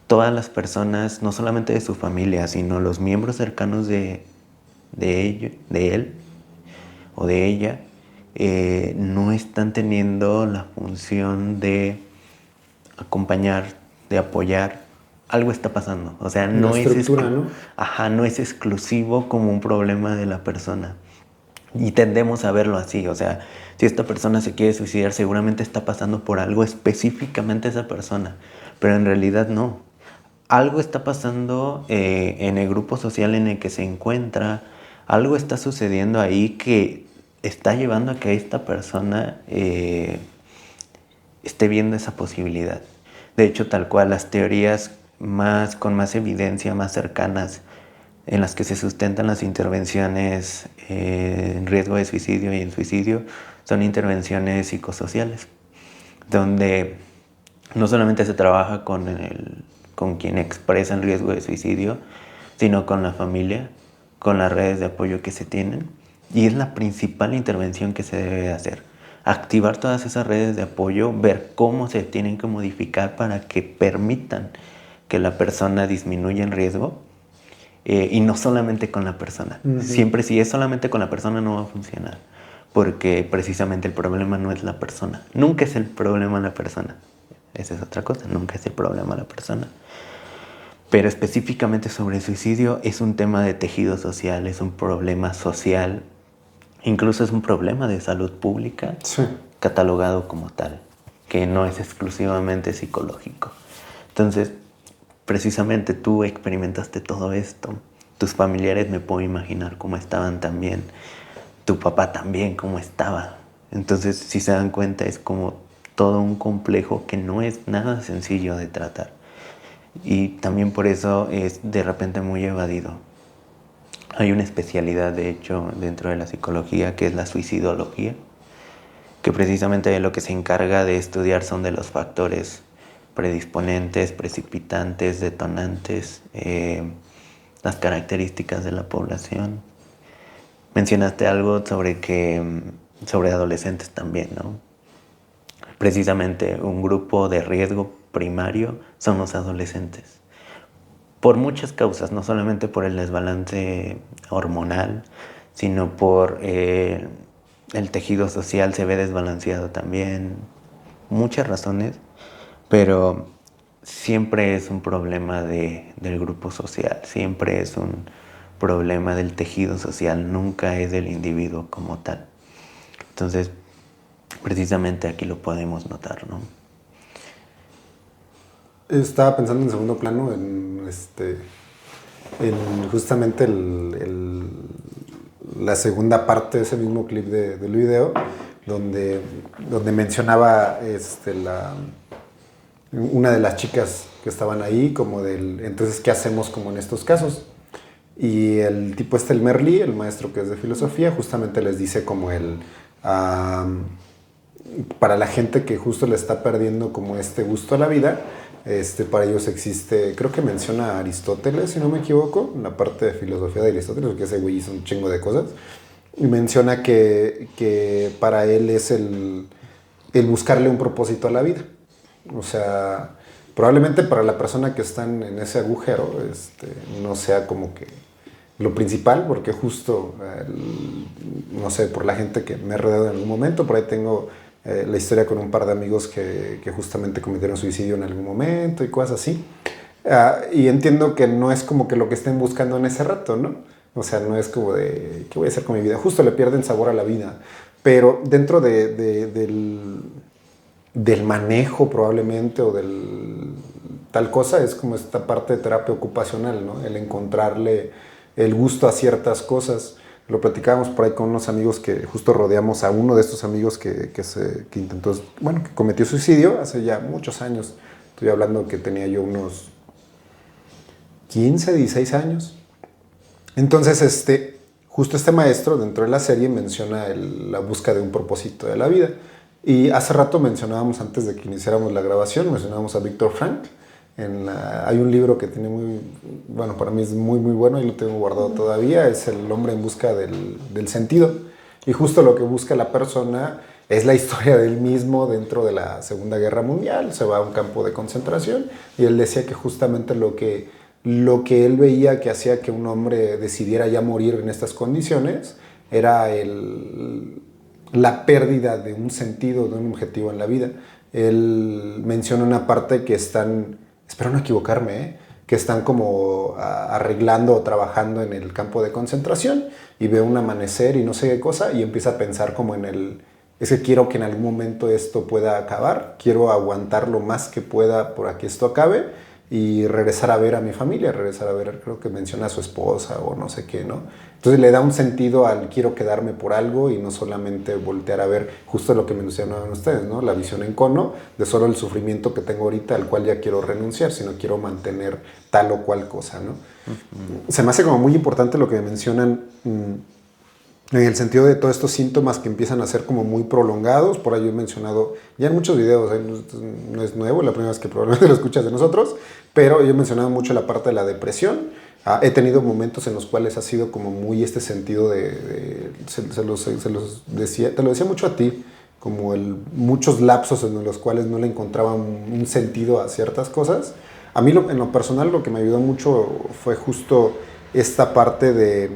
Todas las personas, no solamente de su familia, sino los miembros cercanos de él o de ella, no están teniendo la función de acompañar, de apoyar. Algo está pasando. O sea, no es exclusivo como un problema de la persona. Y tendemos a verlo así. O sea, si esta persona se quiere suicidar, seguramente está pasando por algo específicamente esa persona. Pero en realidad no. Algo está pasando en el grupo social en el que se encuentra. Algo está sucediendo ahí que está llevando a que esta persona esté viendo esa posibilidad. De hecho, tal cual, las teorías con más evidencia, más cercanas, en las que se sustentan las intervenciones en riesgo de suicidio y en suicidio, son intervenciones psicosociales, donde no solamente se trabaja con quien expresa el riesgo de suicidio, sino con la familia, con las redes de apoyo que se tienen, y es la principal intervención que se debe hacer. Activar todas esas redes de apoyo, ver cómo se tienen que modificar para que permitan que la persona disminuya en riesgo, y no solamente con la persona. Siempre si es solamente con la persona no va a funcionar, porque precisamente el problema no es la persona. Nunca es el problema la persona. Esa es otra cosa, nunca es el problema la persona. Pero específicamente sobre el suicidio es un tema de tejido social, es un problema social, incluso es un problema de salud pública, catalogado como tal, que no es exclusivamente psicológico. Entonces, precisamente tú experimentaste todo esto. Tus familiares me puedo imaginar cómo estaban también. Tu papá también cómo estaba. Entonces, si se dan cuenta, es como todo un complejo que no es nada sencillo de tratar. Y también por eso es de repente muy evadido. Hay una especialidad, de hecho, dentro de la psicología, que es la suicidología, que precisamente lo que se encarga de estudiar son de los factores predisponentes, precipitantes, detonantes, las características de la población. Mencionaste algo sobre adolescentes también, ¿no? Precisamente un grupo de riesgo primario son los adolescentes. Por muchas causas, no solamente por el desbalance hormonal, sino por el tejido social se ve desbalanceado también. Muchas razones. Pero siempre es un problema del grupo social, siempre es un problema del tejido social, nunca es del individuo como tal. Entonces, precisamente aquí lo podemos notar, ¿no? Estaba pensando en segundo plano justamente la segunda parte de ese mismo clip del video, donde mencionaba una de las chicas que estaban ahí, como entonces, ¿qué hacemos como en estos casos? Y el tipo el Merli, el maestro que es de filosofía, justamente les dice como para la gente que justo le está perdiendo como este gusto a la vida, para ellos existe, creo que menciona a Aristóteles, si no me equivoco, en la parte de filosofía de Aristóteles, porque ese güey hizo un chingo de cosas, y menciona que para él es el buscarle un propósito a la vida. O sea, probablemente para la persona que está en ese agujero, no sea como que lo principal, porque justo, no sé, por la gente que me ha rodeado en algún momento, por ahí tengo la historia con un par de amigos que justamente cometieron suicidio en algún momento y cosas así. Y entiendo que no es como que lo que estén buscando en ese rato, ¿no? O sea, no es como de, ¿qué voy a hacer con mi vida? Justo le pierden sabor a la vida. Pero dentro del manejo probablemente o del tal cosa es como esta parte de terapia ocupacional, ¿no? El encontrarle el gusto a ciertas cosas. Lo platicábamos por ahí con unos amigos que justo rodeamos a uno de estos amigos que intentó, bueno, que cometió suicidio hace ya muchos años. Estoy hablando que tenía yo unos 15, 16 años. Entonces, justo este maestro dentro de la serie menciona la búsqueda de un propósito de la vida. Y hace rato mencionábamos, antes de que iniciáramos la grabación, mencionábamos a Viktor Frankl. Hay un libro que tiene bueno, para mí es muy, muy bueno y lo tengo guardado todavía, es El hombre en busca del sentido. Y justo lo que busca la persona es la historia de él mismo dentro de la Segunda Guerra Mundial. Se va a un campo de concentración y él decía que justamente lo que él veía que hacía que un hombre decidiera ya morir en estas condiciones era la pérdida de un sentido, de un objetivo en la vida. Él menciona una parte que espero no equivocarme, que están como arreglando o trabajando en el campo de concentración y ve un amanecer y no sé qué cosa y empieza a pensar como es que quiero que en algún momento esto pueda acabar, quiero aguantar lo más que pueda para que esto acabe y regresar a ver a mi familia, regresar a ver, creo que menciona a su esposa o no sé qué, ¿no? Entonces le da un sentido al quiero quedarme por algo y no solamente voltear a ver justo lo que mencionaban ustedes, ¿no? La visión en cono de solo el sufrimiento que tengo ahorita al cual ya quiero renunciar, sino quiero mantener tal o cual cosa, ¿no? Uh-huh. Se me hace como muy importante lo que mencionan en el sentido de todos estos síntomas que empiezan a ser como muy prolongados. Por ahí yo he mencionado ya en muchos videos, no es nuevo, la primera vez que probablemente lo escuchas de nosotros, pero yo he mencionado mucho la parte de la depresión. He tenido momentos en los cuales ha sido como muy este sentido te lo decía mucho a ti, como muchos lapsos en los cuales no le encontraba un sentido a ciertas cosas. A mí en lo personal lo que me ayudó mucho fue justo esta parte de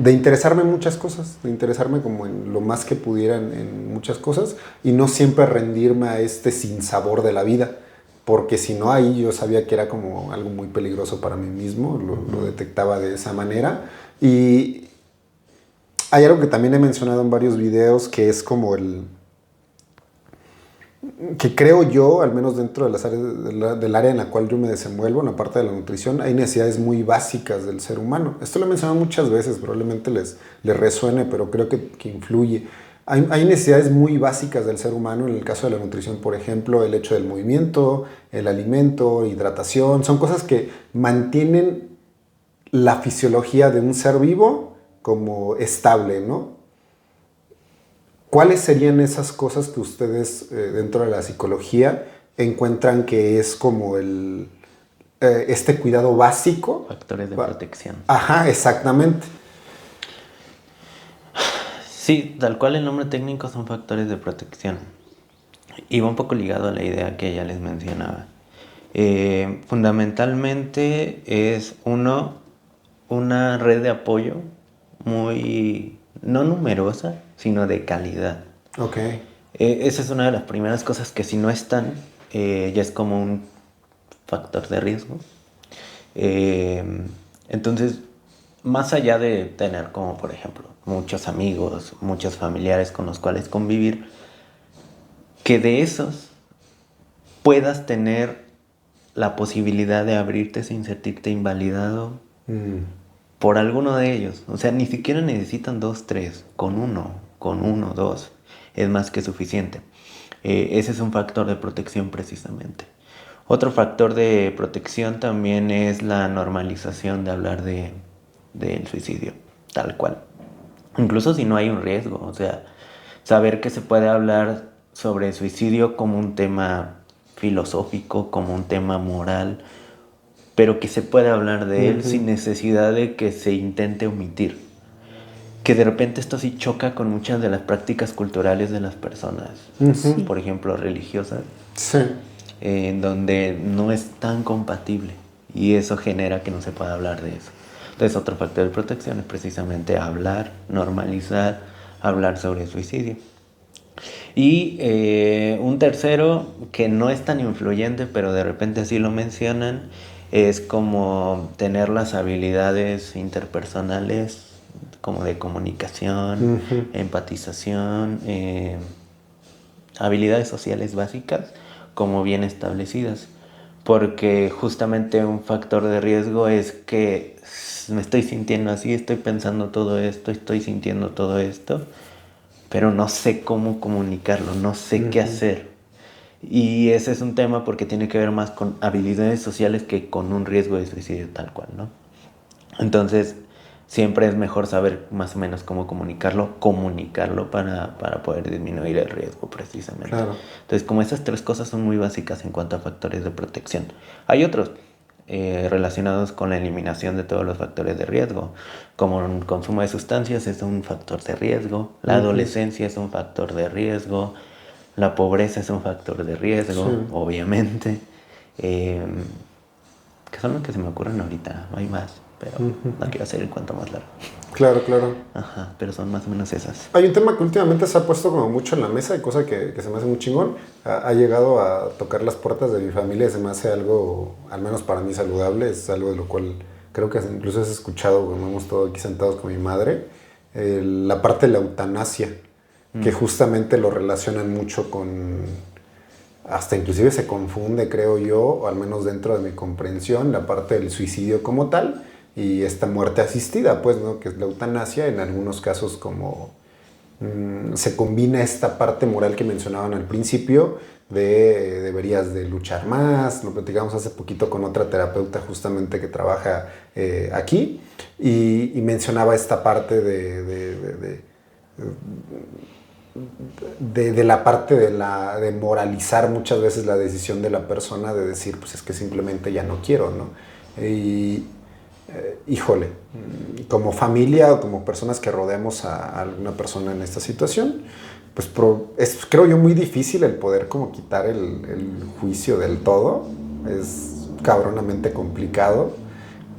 interesarme en muchas cosas, de interesarme como en lo más que pudiera en muchas cosas y no siempre rendirme a este sinsabor de la vida, porque si no ahí yo sabía que era como algo muy peligroso para mí mismo, lo detectaba de esa manera. Y hay algo que también he mencionado en varios videos que es como que creo yo, al menos dentro de las áreas del área en la cual yo me desenvuelvo, en la parte de la nutrición, hay necesidades muy básicas del ser humano. Esto lo he mencionado muchas veces, probablemente les resuene, pero creo que influye. Hay necesidades muy básicas del ser humano, en el caso de la nutrición, por ejemplo, el hecho del movimiento, el alimento, hidratación, son cosas que mantienen la fisiología de un ser vivo como estable, ¿no? ¿Cuáles serían esas cosas que ustedes dentro de la psicología encuentran que es como este cuidado básico? Factores de protección. Ajá, exactamente. Sí, tal cual el nombre técnico son factores de protección. Y va un poco ligado a la idea que ya les mencionaba. Fundamentalmente es una red de apoyo muy no numerosa, sino de calidad. Ok. Esa es una de las primeras cosas que si no están, ya es como un factor de riesgo. Entonces, más allá de tener como, por ejemplo, muchos amigos, muchos familiares con los cuales convivir, que de esos puedas tener la posibilidad de abrirte sin sentirte invalidado por alguno de ellos. O sea, ni siquiera necesitan 2, 3, con uno, 2, es más que suficiente. Ese es un factor de protección precisamente. Otro factor de protección también es la normalización de hablar del suicidio, tal cual. Incluso si no hay un riesgo, o sea, saber que se puede hablar sobre el suicidio como un tema filosófico, como un tema moral, pero que se puede hablar de él sin necesidad de que se intente omitir. Que de repente esto sí choca con muchas de las prácticas culturales de las personas, por ejemplo, religiosas, en donde no es tan compatible y eso genera que no se pueda hablar de eso. Entonces, otro factor de protección es precisamente hablar, normalizar, hablar sobre el suicidio. Y un tercero que no es tan influyente, pero de repente así lo mencionan, es como tener las habilidades interpersonales, como de comunicación, empatización, habilidades sociales básicas, como bien establecidas. Porque justamente un factor de riesgo es que me estoy sintiendo así, estoy pensando todo esto, estoy sintiendo todo esto, pero no sé cómo comunicarlo, no sé qué hacer. Y ese es un tema porque tiene que ver más con habilidades sociales que con un riesgo de suicidio tal cual, ¿no? Entonces, siempre es mejor saber más o menos cómo comunicarlo para poder disminuir el riesgo precisamente. Claro. Entonces, como esas tres cosas son muy básicas en cuanto a factores de protección. Hay otros relacionados con la eliminación de todos los factores de riesgo, como el consumo de sustancias es un factor de riesgo, la adolescencia es un factor de riesgo, la pobreza es un factor de riesgo, obviamente, que son los que se me ocurren ahorita, hay más, pero no quiero hacer el cuento más largo. Claro, claro. Ajá, pero son más o menos esas. Hay un tema que últimamente se ha puesto como mucho en la mesa y cosa que se me hace muy chingón. Ha llegado a tocar las puertas de mi familia y se me hace algo, al menos para mí, saludable. Es algo de lo cual creo que incluso has escuchado cuando hemos estado aquí sentados con mi madre. La parte de la eutanasia, que justamente lo relacionan mucho con... Hasta inclusive se confunde, creo yo, o al menos dentro de mi comprensión, la parte del suicidio como tal y esta muerte asistida, pues, ¿no? Que es la eutanasia, en algunos casos como se combina esta parte moral que mencionaban al principio de deberías de luchar más, lo platicamos hace poquito con otra terapeuta justamente que trabaja aquí y mencionaba esta parte de la parte de moralizar muchas veces la decisión de la persona de decir, pues es que simplemente ya no quiero, ¿no? Y híjole, como familia o como personas que rodeamos a alguna persona en esta situación, pues es, creo yo, muy difícil el poder como quitar el juicio del todo. Es cabronamente complicado,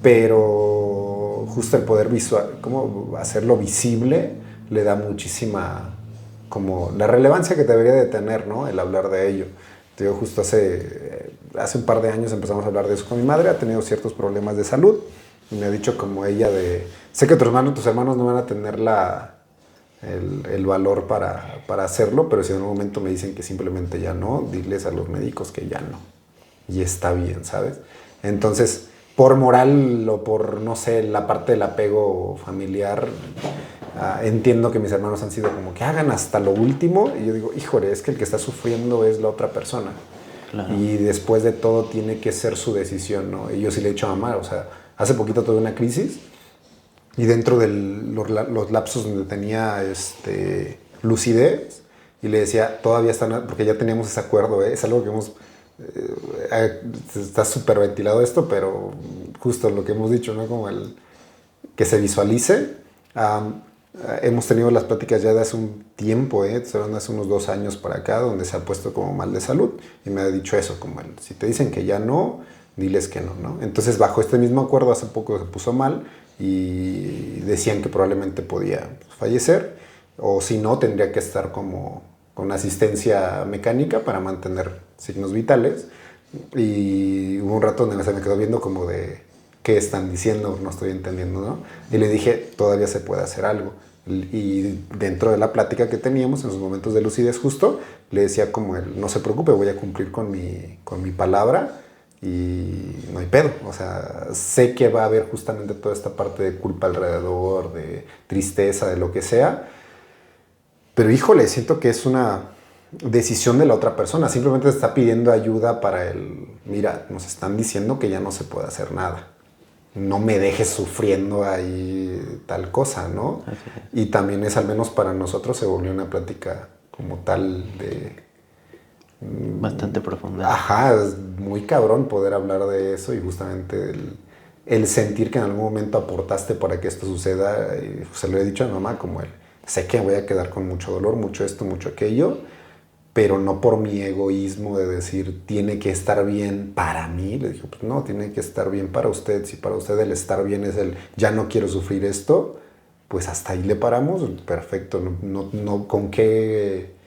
pero justo el poder como hacerlo visible le da muchísima, como la relevancia que debería de tener, ¿no? El hablar de ello. Yo justo hace un par de años empezamos a hablar de eso con mi madre, ha tenido ciertos problemas de salud. Y me ha dicho como ella sé que tus hermanos no van a tener el valor para hacerlo, pero si en un momento me dicen que simplemente ya no, diles a los médicos que ya no. Y está bien, ¿sabes? Entonces, por moral o por, no sé, la parte del apego familiar, entiendo que mis hermanos han sido como que hagan hasta lo último. Y yo digo, híjole, es que el que está sufriendo es la otra persona. Claro. Y después de todo tiene que ser su decisión, ¿no? Y yo sí le he dicho a mamá, o sea, hace poquito tuve una crisis y dentro de los lapsos donde tenía lucidez y le decía, todavía están, porque ya teníamos ese acuerdo, es algo que hemos, está súper ventilado esto, pero justo lo que hemos dicho, ¿no? Como que se visualice. Hemos tenido las pláticas ya de hace un tiempo, hace unos 2 años para acá, donde se ha puesto como mal de salud y me ha dicho eso, como si te dicen que ya no, diles que no, ¿no? Entonces, bajo este mismo acuerdo, hace poco se puso mal y decían que probablemente podía fallecer, o si no, tendría que estar como con asistencia mecánica para mantener signos vitales. Y hubo un rato donde se me quedó viendo como de, ¿qué están diciendo? No estoy entendiendo, ¿no? Y le dije, todavía se puede hacer algo. Y dentro de la plática que teníamos, en sus momentos de lucidez justo, le decía como no se preocupe, voy a cumplir con mi palabra, y no hay pedo. O sea, sé que va a haber justamente toda esta parte de culpa alrededor, de tristeza, de lo que sea. Pero híjole, siento que es una decisión de la otra persona. Simplemente te está pidiendo ayuda para el, mira, nos están diciendo que ya no se puede hacer nada. No me dejes sufriendo ahí tal cosa, ¿no? Y también es, al menos para nosotros, se volvió una plática como tal de... Bastante profunda. Ajá, es muy cabrón poder hablar de eso y justamente el sentir que en algún momento aportaste para que esto suceda. Y se lo he dicho a mi mamá como él. Sé que voy a quedar con mucho dolor, mucho esto, mucho aquello, pero no por mi egoísmo de decir tiene que estar bien para mí. Le dije, pues no, tiene que estar bien para usted. Si para usted el estar bien es el ya no quiero sufrir esto, pues hasta ahí le paramos, perfecto. No, ¿con qué?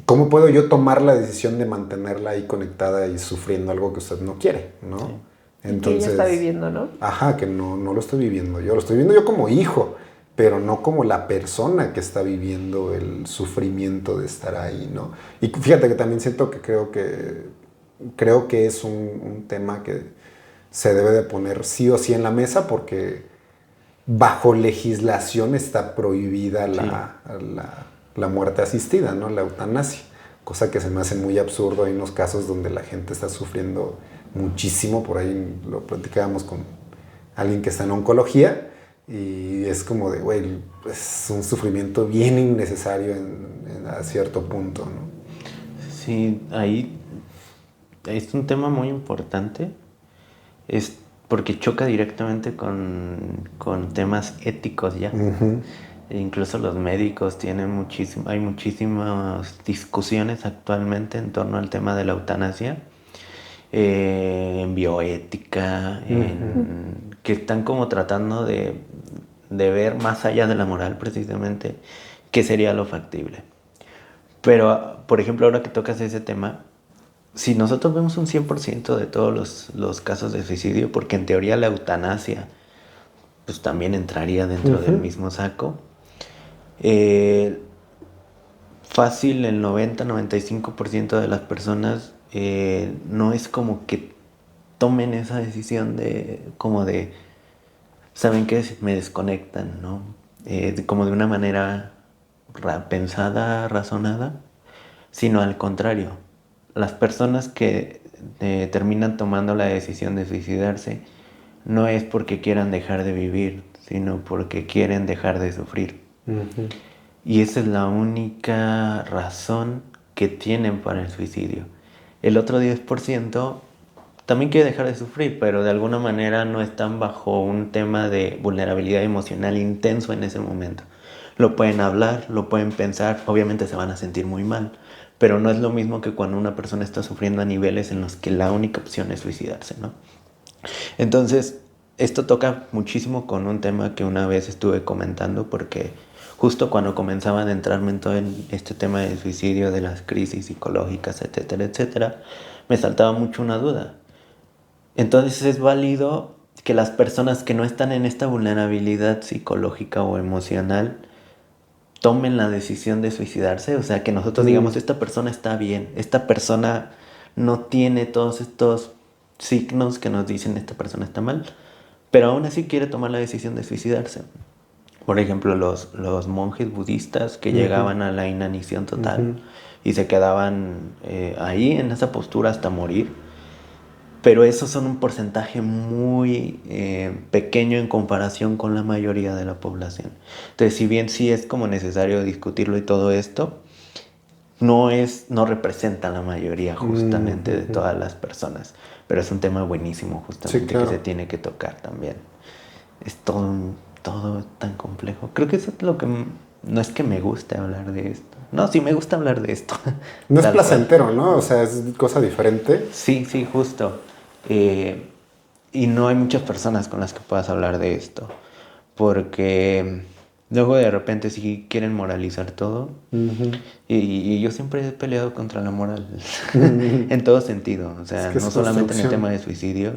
¿Cómo puedo yo tomar la decisión de mantenerla ahí conectada y sufriendo algo que usted no quiere, ¿no? Sí. Entonces, que ella está viviendo, ¿no? Ajá, que no lo estoy viviendo yo. Lo estoy viviendo yo como hijo, pero no como la persona que está viviendo el sufrimiento de estar ahí, ¿no? Y fíjate que también siento que creo que es un tema que se debe de poner sí o sí en la mesa porque bajo legislación está prohibida la muerte asistida, ¿no? La eutanasia, cosa que se me hace muy absurdo. Hay unos casos donde la gente está sufriendo muchísimo, por ahí lo platicábamos con alguien que está en oncología y es como de, güey, es un sufrimiento bien innecesario a cierto punto, ¿no? Sí, ahí es un tema muy importante, es porque choca directamente con temas éticos ya. Uh-huh. E incluso los médicos tienen hay muchísimas discusiones actualmente en torno al tema de la eutanasia, en bioética, que están como tratando de ver más allá de la moral precisamente qué sería lo factible. Pero, por ejemplo, ahora que tocas ese tema, si nosotros vemos un 100% de todos los casos de suicidio, porque en teoría la eutanasia pues también entraría dentro del mismo saco, fácil el 90-95% de las personas no es como que tomen esa decisión como de, ¿saben qué? Me desconectan, ¿no? Como de una manera pensada, razonada, sino al contrario. Las personas que terminan tomando la decisión de suicidarse no es porque quieran dejar de vivir, sino porque quieren dejar de sufrir. Uh-huh. Y esa es la única razón que tienen para el suicidio. El otro 10% también quiere dejar de sufrir, pero de alguna manera no están bajo un tema de vulnerabilidad emocional intenso en ese momento. Lo pueden hablar, lo pueden pensar, obviamente se van a sentir muy mal, pero no es lo mismo que cuando una persona está sufriendo a niveles en los que la única opción es suicidarse, ¿no? Entonces, esto toca muchísimo con un tema que una vez estuve comentando, porque justo cuando comenzaba a adentrarme en todo este tema del suicidio, de las crisis psicológicas, etcétera, etcétera, me saltaba mucho una duda. Entonces es válido que las personas que no están en esta vulnerabilidad psicológica o emocional tomen la decisión de suicidarse. O sea, que nosotros digamos, esta persona está bien, esta persona no tiene todos estos signos que nos dicen esta persona está mal, pero aún así quiere tomar la decisión de suicidarse. Por ejemplo, los monjes budistas que llegaban a la inanición total y se quedaban ahí en esa postura hasta morir. Pero esos son un porcentaje muy pequeño en comparación con la mayoría de la población. Entonces, si bien sí es como necesario discutirlo y todo esto, no representa la mayoría justamente de todas las personas. Pero es un tema buenísimo justamente, sí, claro, que se tiene que tocar también. Es todo tan complejo. Creo que eso es lo que... No es que me guste hablar de esto. No, sí me gusta hablar de esto. No es placentero, ¿no? O sea, es cosa diferente. Sí, justo. Y no hay muchas personas con las que puedas hablar de esto. Porque luego de repente sí quieren moralizar todo. Y yo siempre he peleado contra la moral. En todo sentido. O sea, es que no solamente en el tema de suicidio,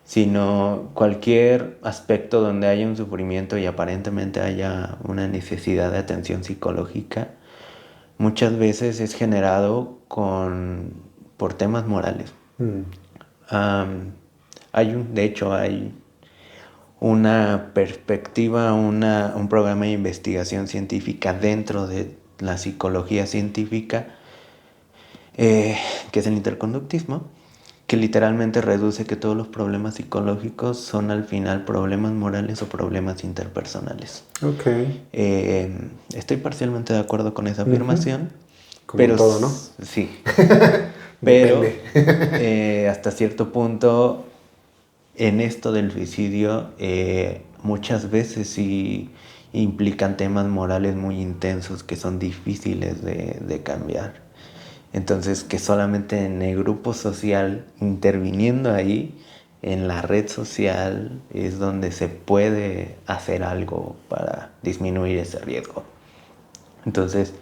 sino cualquier aspecto donde haya un sufrimiento y aparentemente haya una necesidad de atención psicológica, muchas veces es generado por temas morales. De hecho, hay una perspectiva, un programa de investigación científica dentro de la psicología científica, que es el interconductismo, que literalmente reduce que todos los problemas psicológicos son al final problemas morales o problemas interpersonales. Ok. Estoy parcialmente de acuerdo con esa afirmación. Como pero todo, ¿no? Sí. Pero Depende. hasta cierto punto, en esto del suicidio, muchas veces sí implican temas morales muy intensos que son difíciles de cambiar. Entonces, que solamente en el grupo social, interviniendo ahí, en la red social, es donde se puede hacer algo para disminuir ese riesgo. Entonces,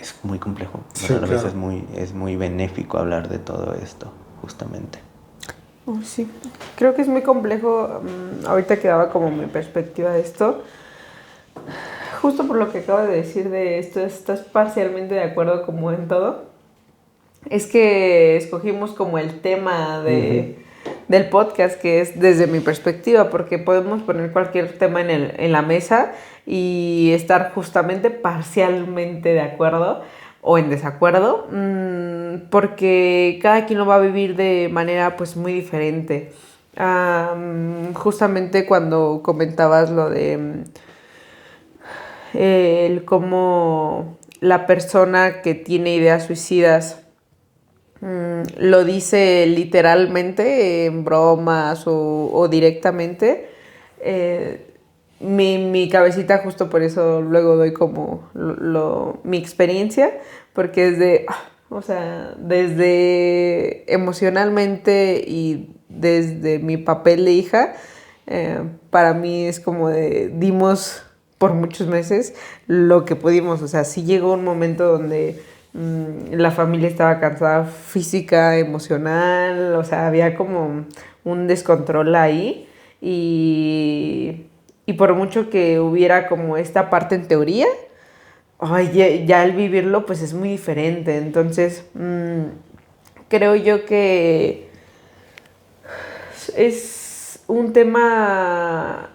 es muy complejo, Sí, pero a la vez claro. es muy benéfico hablar de todo esto, justamente. Sí, creo que es muy complejo. Ahorita que daba como mi perspectiva de esto, justo por lo que acabas de decir de esto, estás parcialmente de acuerdo como en todo. Es que escogimos como el tema del podcast, que es desde mi perspectiva, porque podemos poner cualquier tema en la mesa y estar justamente parcialmente de acuerdo o en desacuerdo, porque cada quien lo va a vivir de manera pues muy diferente. Justamente cuando comentabas lo de el cómo la persona que tiene ideas suicidas lo dice literalmente en bromas o directamente. Mi cabecita justo por eso luego doy como mi experiencia, porque es de, o sea, desde emocionalmente y desde mi papel de hija, para mí es como de, dimos por muchos meses lo que pudimos, o sea, sí llegó un momento donde la familia estaba cansada física, emocional, o sea, había como un descontrol ahí y por mucho que hubiera como esta parte en teoría, ay, ya el vivirlo pues es muy diferente. Entonces, creo yo que es un tema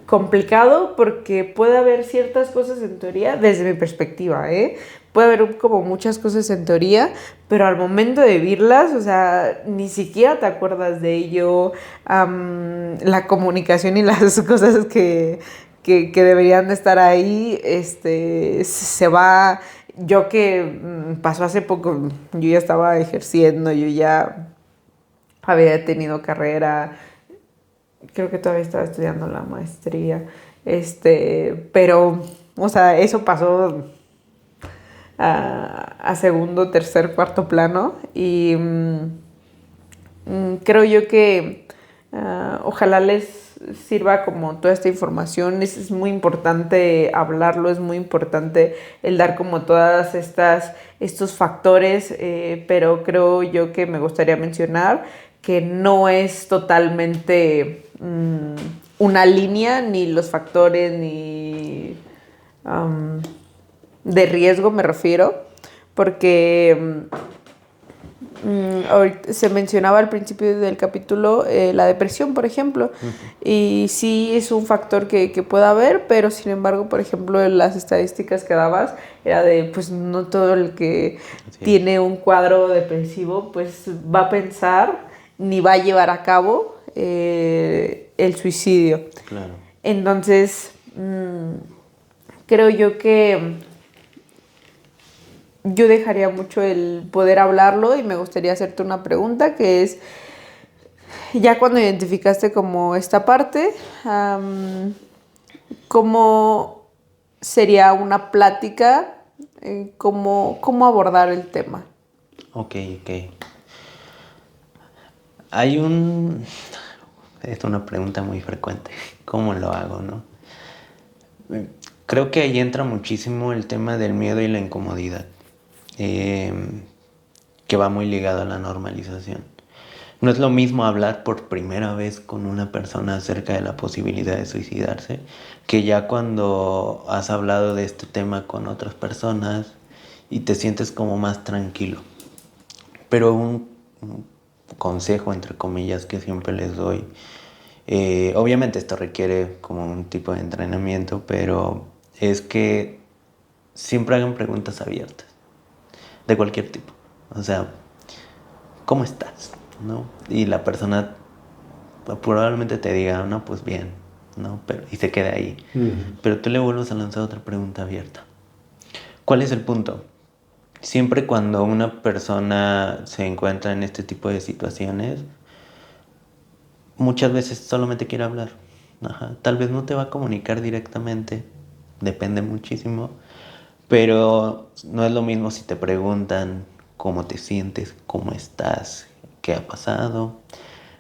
complicado porque puede haber ciertas cosas en teoría, desde mi perspectiva, ¿eh? Puede haber como muchas cosas en teoría, pero al momento de vivirlas, o sea, ni siquiera te acuerdas de ello. La comunicación y las cosas que deberían de estar ahí, se va. Yo que pasó hace poco, yo ya estaba ejerciendo, yo ya había tenido carrera, creo que todavía estaba estudiando la maestría, pero, o sea, eso pasó a segundo, tercer, cuarto plano y creo yo que ojalá les sirva como toda esta información. Es muy importante hablarlo, es muy importante el dar como todas estos factores, pero creo yo que me gustaría mencionar que no es totalmente una línea, ni los factores, ni de riesgo me refiero, porque ahorita se mencionaba al principio del capítulo la depresión, por ejemplo, y sí es un factor que puede haber, pero sin embargo, por ejemplo, las estadísticas que dabas era de, pues no todo el que Así es. tiene un cuadro depresivo, pues va a pensar ni va a llevar a cabo el suicidio. Claro. Entonces, creo yo que yo dejaría mucho el poder hablarlo y me gustaría hacerte una pregunta que es, ya cuando identificaste como esta parte, ¿cómo sería una plática? ¿Cómo abordar el tema? Ok. Hay un... Es una pregunta muy frecuente. ¿Cómo lo hago, no? Creo que ahí entra muchísimo el tema del miedo y la incomodidad, que va muy ligado a la normalización. No es lo mismo hablar por primera vez con una persona acerca de la posibilidad de suicidarse que ya cuando has hablado de este tema con otras personas y te sientes como más tranquilo. Pero consejo, entre comillas, que siempre les doy. Obviamente esto requiere como un tipo de entrenamiento, pero es que siempre hagan preguntas abiertas, de cualquier tipo. O sea, ¿cómo estás? ¿No? Y la persona probablemente te diga, no, pues bien, ¿no? Y se queda ahí. Pero tú le vuelves a lanzar otra pregunta abierta. ¿Cuál es el punto? Siempre cuando una persona se encuentra en este tipo de situaciones, muchas veces solamente quiere hablar. Ajá. Tal vez no te va a comunicar directamente, depende muchísimo, pero no es lo mismo si te preguntan cómo te sientes, cómo estás, qué ha pasado,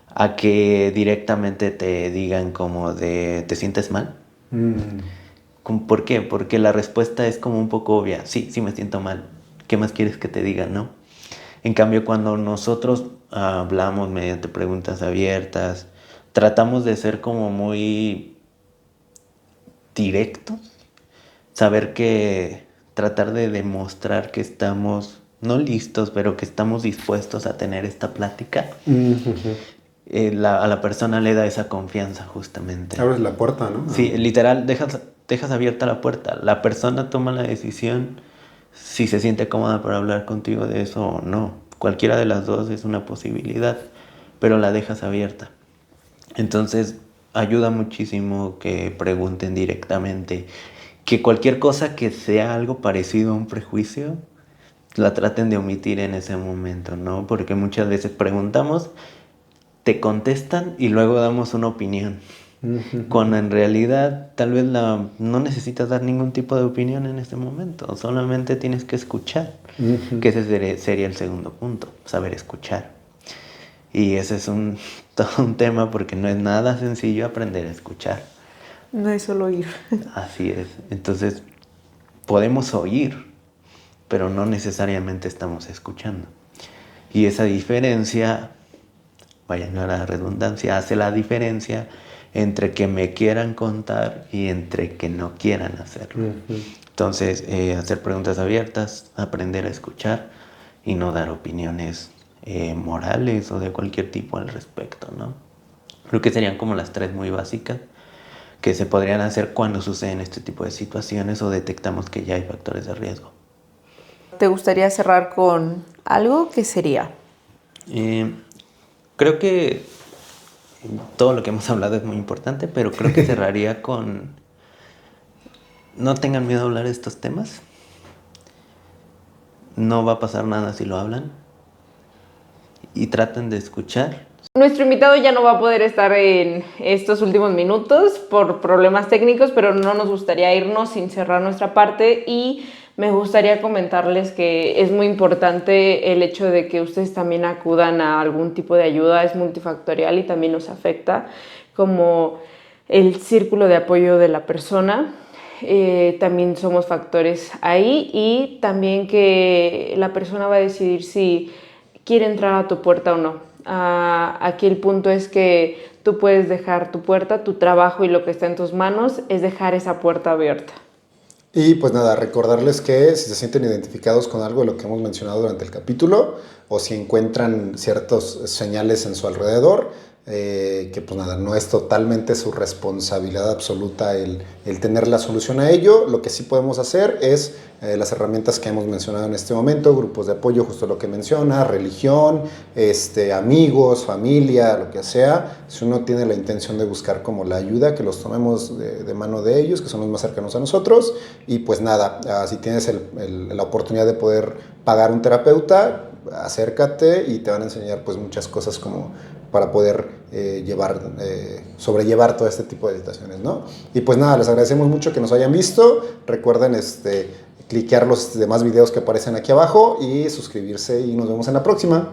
a que directamente te digan como de ¿te sientes mal? ¿Por qué? Porque la respuesta es como un poco obvia. Sí, sí me siento mal. ¿Qué más quieres que te diga, no? En cambio, cuando nosotros hablamos mediante preguntas abiertas, tratamos de ser como muy directos, tratar de demostrar que estamos, no listos, pero que estamos dispuestos a tener esta plática. A la persona le da esa confianza justamente. Abres la puerta, ¿no? Sí, literal, dejas abierta la puerta. La persona toma la decisión si se siente cómoda para hablar contigo de eso o no. Cualquiera de las dos es una posibilidad, pero la dejas abierta. Entonces, ayuda muchísimo que pregunten directamente, que cualquier cosa que sea algo parecido a un prejuicio, la traten de omitir en ese momento, ¿no? Porque muchas veces preguntamos, te contestan y luego damos una opinión. Cuando en realidad tal vez no necesitas dar ningún tipo de opinión en este momento, solamente tienes que escuchar, que ese sería el segundo punto, saber escuchar. Y ese es todo un tema porque no es nada sencillo aprender a escuchar. No es solo oír. Así es. Entonces, podemos oír, pero no necesariamente estamos escuchando. Y esa diferencia, vaya, no la redundancia, hace la diferencia entre que me quieran contar y entre que no quieran hacerlo. Entonces, hacer preguntas abiertas, aprender a escuchar y no dar opiniones morales o de cualquier tipo al respecto, ¿no? Creo que serían como las 3 muy básicas que se podrían hacer cuando suceden este tipo de situaciones o detectamos que ya hay factores de riesgo. ¿Te gustaría cerrar con algo? ¿Qué sería? Creo que todo lo que hemos hablado es muy importante, pero creo que cerraría con no tengan miedo a hablar de estos temas. No va a pasar nada si lo hablan. Y traten de escuchar. Nuestro invitado ya no va a poder estar en estos últimos minutos por problemas técnicos, pero no nos gustaría irnos sin cerrar nuestra parte y me gustaría comentarles que es muy importante el hecho de que ustedes también acudan a algún tipo de ayuda, es multifactorial y también nos afecta, como el círculo de apoyo de la persona. También somos factores ahí y también que la persona va a decidir si quiere entrar a tu puerta o no. Aquí el punto es que tú puedes dejar tu puerta, tu trabajo y lo que está en tus manos es dejar esa puerta abierta. Y pues nada, recordarles que si se sienten identificados con algo de lo que hemos mencionado durante el capítulo o si encuentran ciertas señales en su alrededor, que pues nada, no es totalmente su responsabilidad absoluta el tener la solución a ello. Lo que sí podemos hacer es las herramientas que hemos mencionado en este momento, grupos de apoyo, justo lo que menciona, religión, amigos, familia, lo que sea. Si uno tiene la intención de buscar como la ayuda, que los tomemos de mano de ellos, que son los más cercanos a nosotros. Y pues nada, si tienes la oportunidad de poder pagar un terapeuta, acércate y te van a enseñar pues muchas cosas como para poder sobrellevar todo este tipo de situaciones, ¿no? Y pues nada, les agradecemos mucho que nos hayan visto. Recuerden cliquear los demás videos que aparecen aquí abajo y suscribirse y nos vemos en la próxima.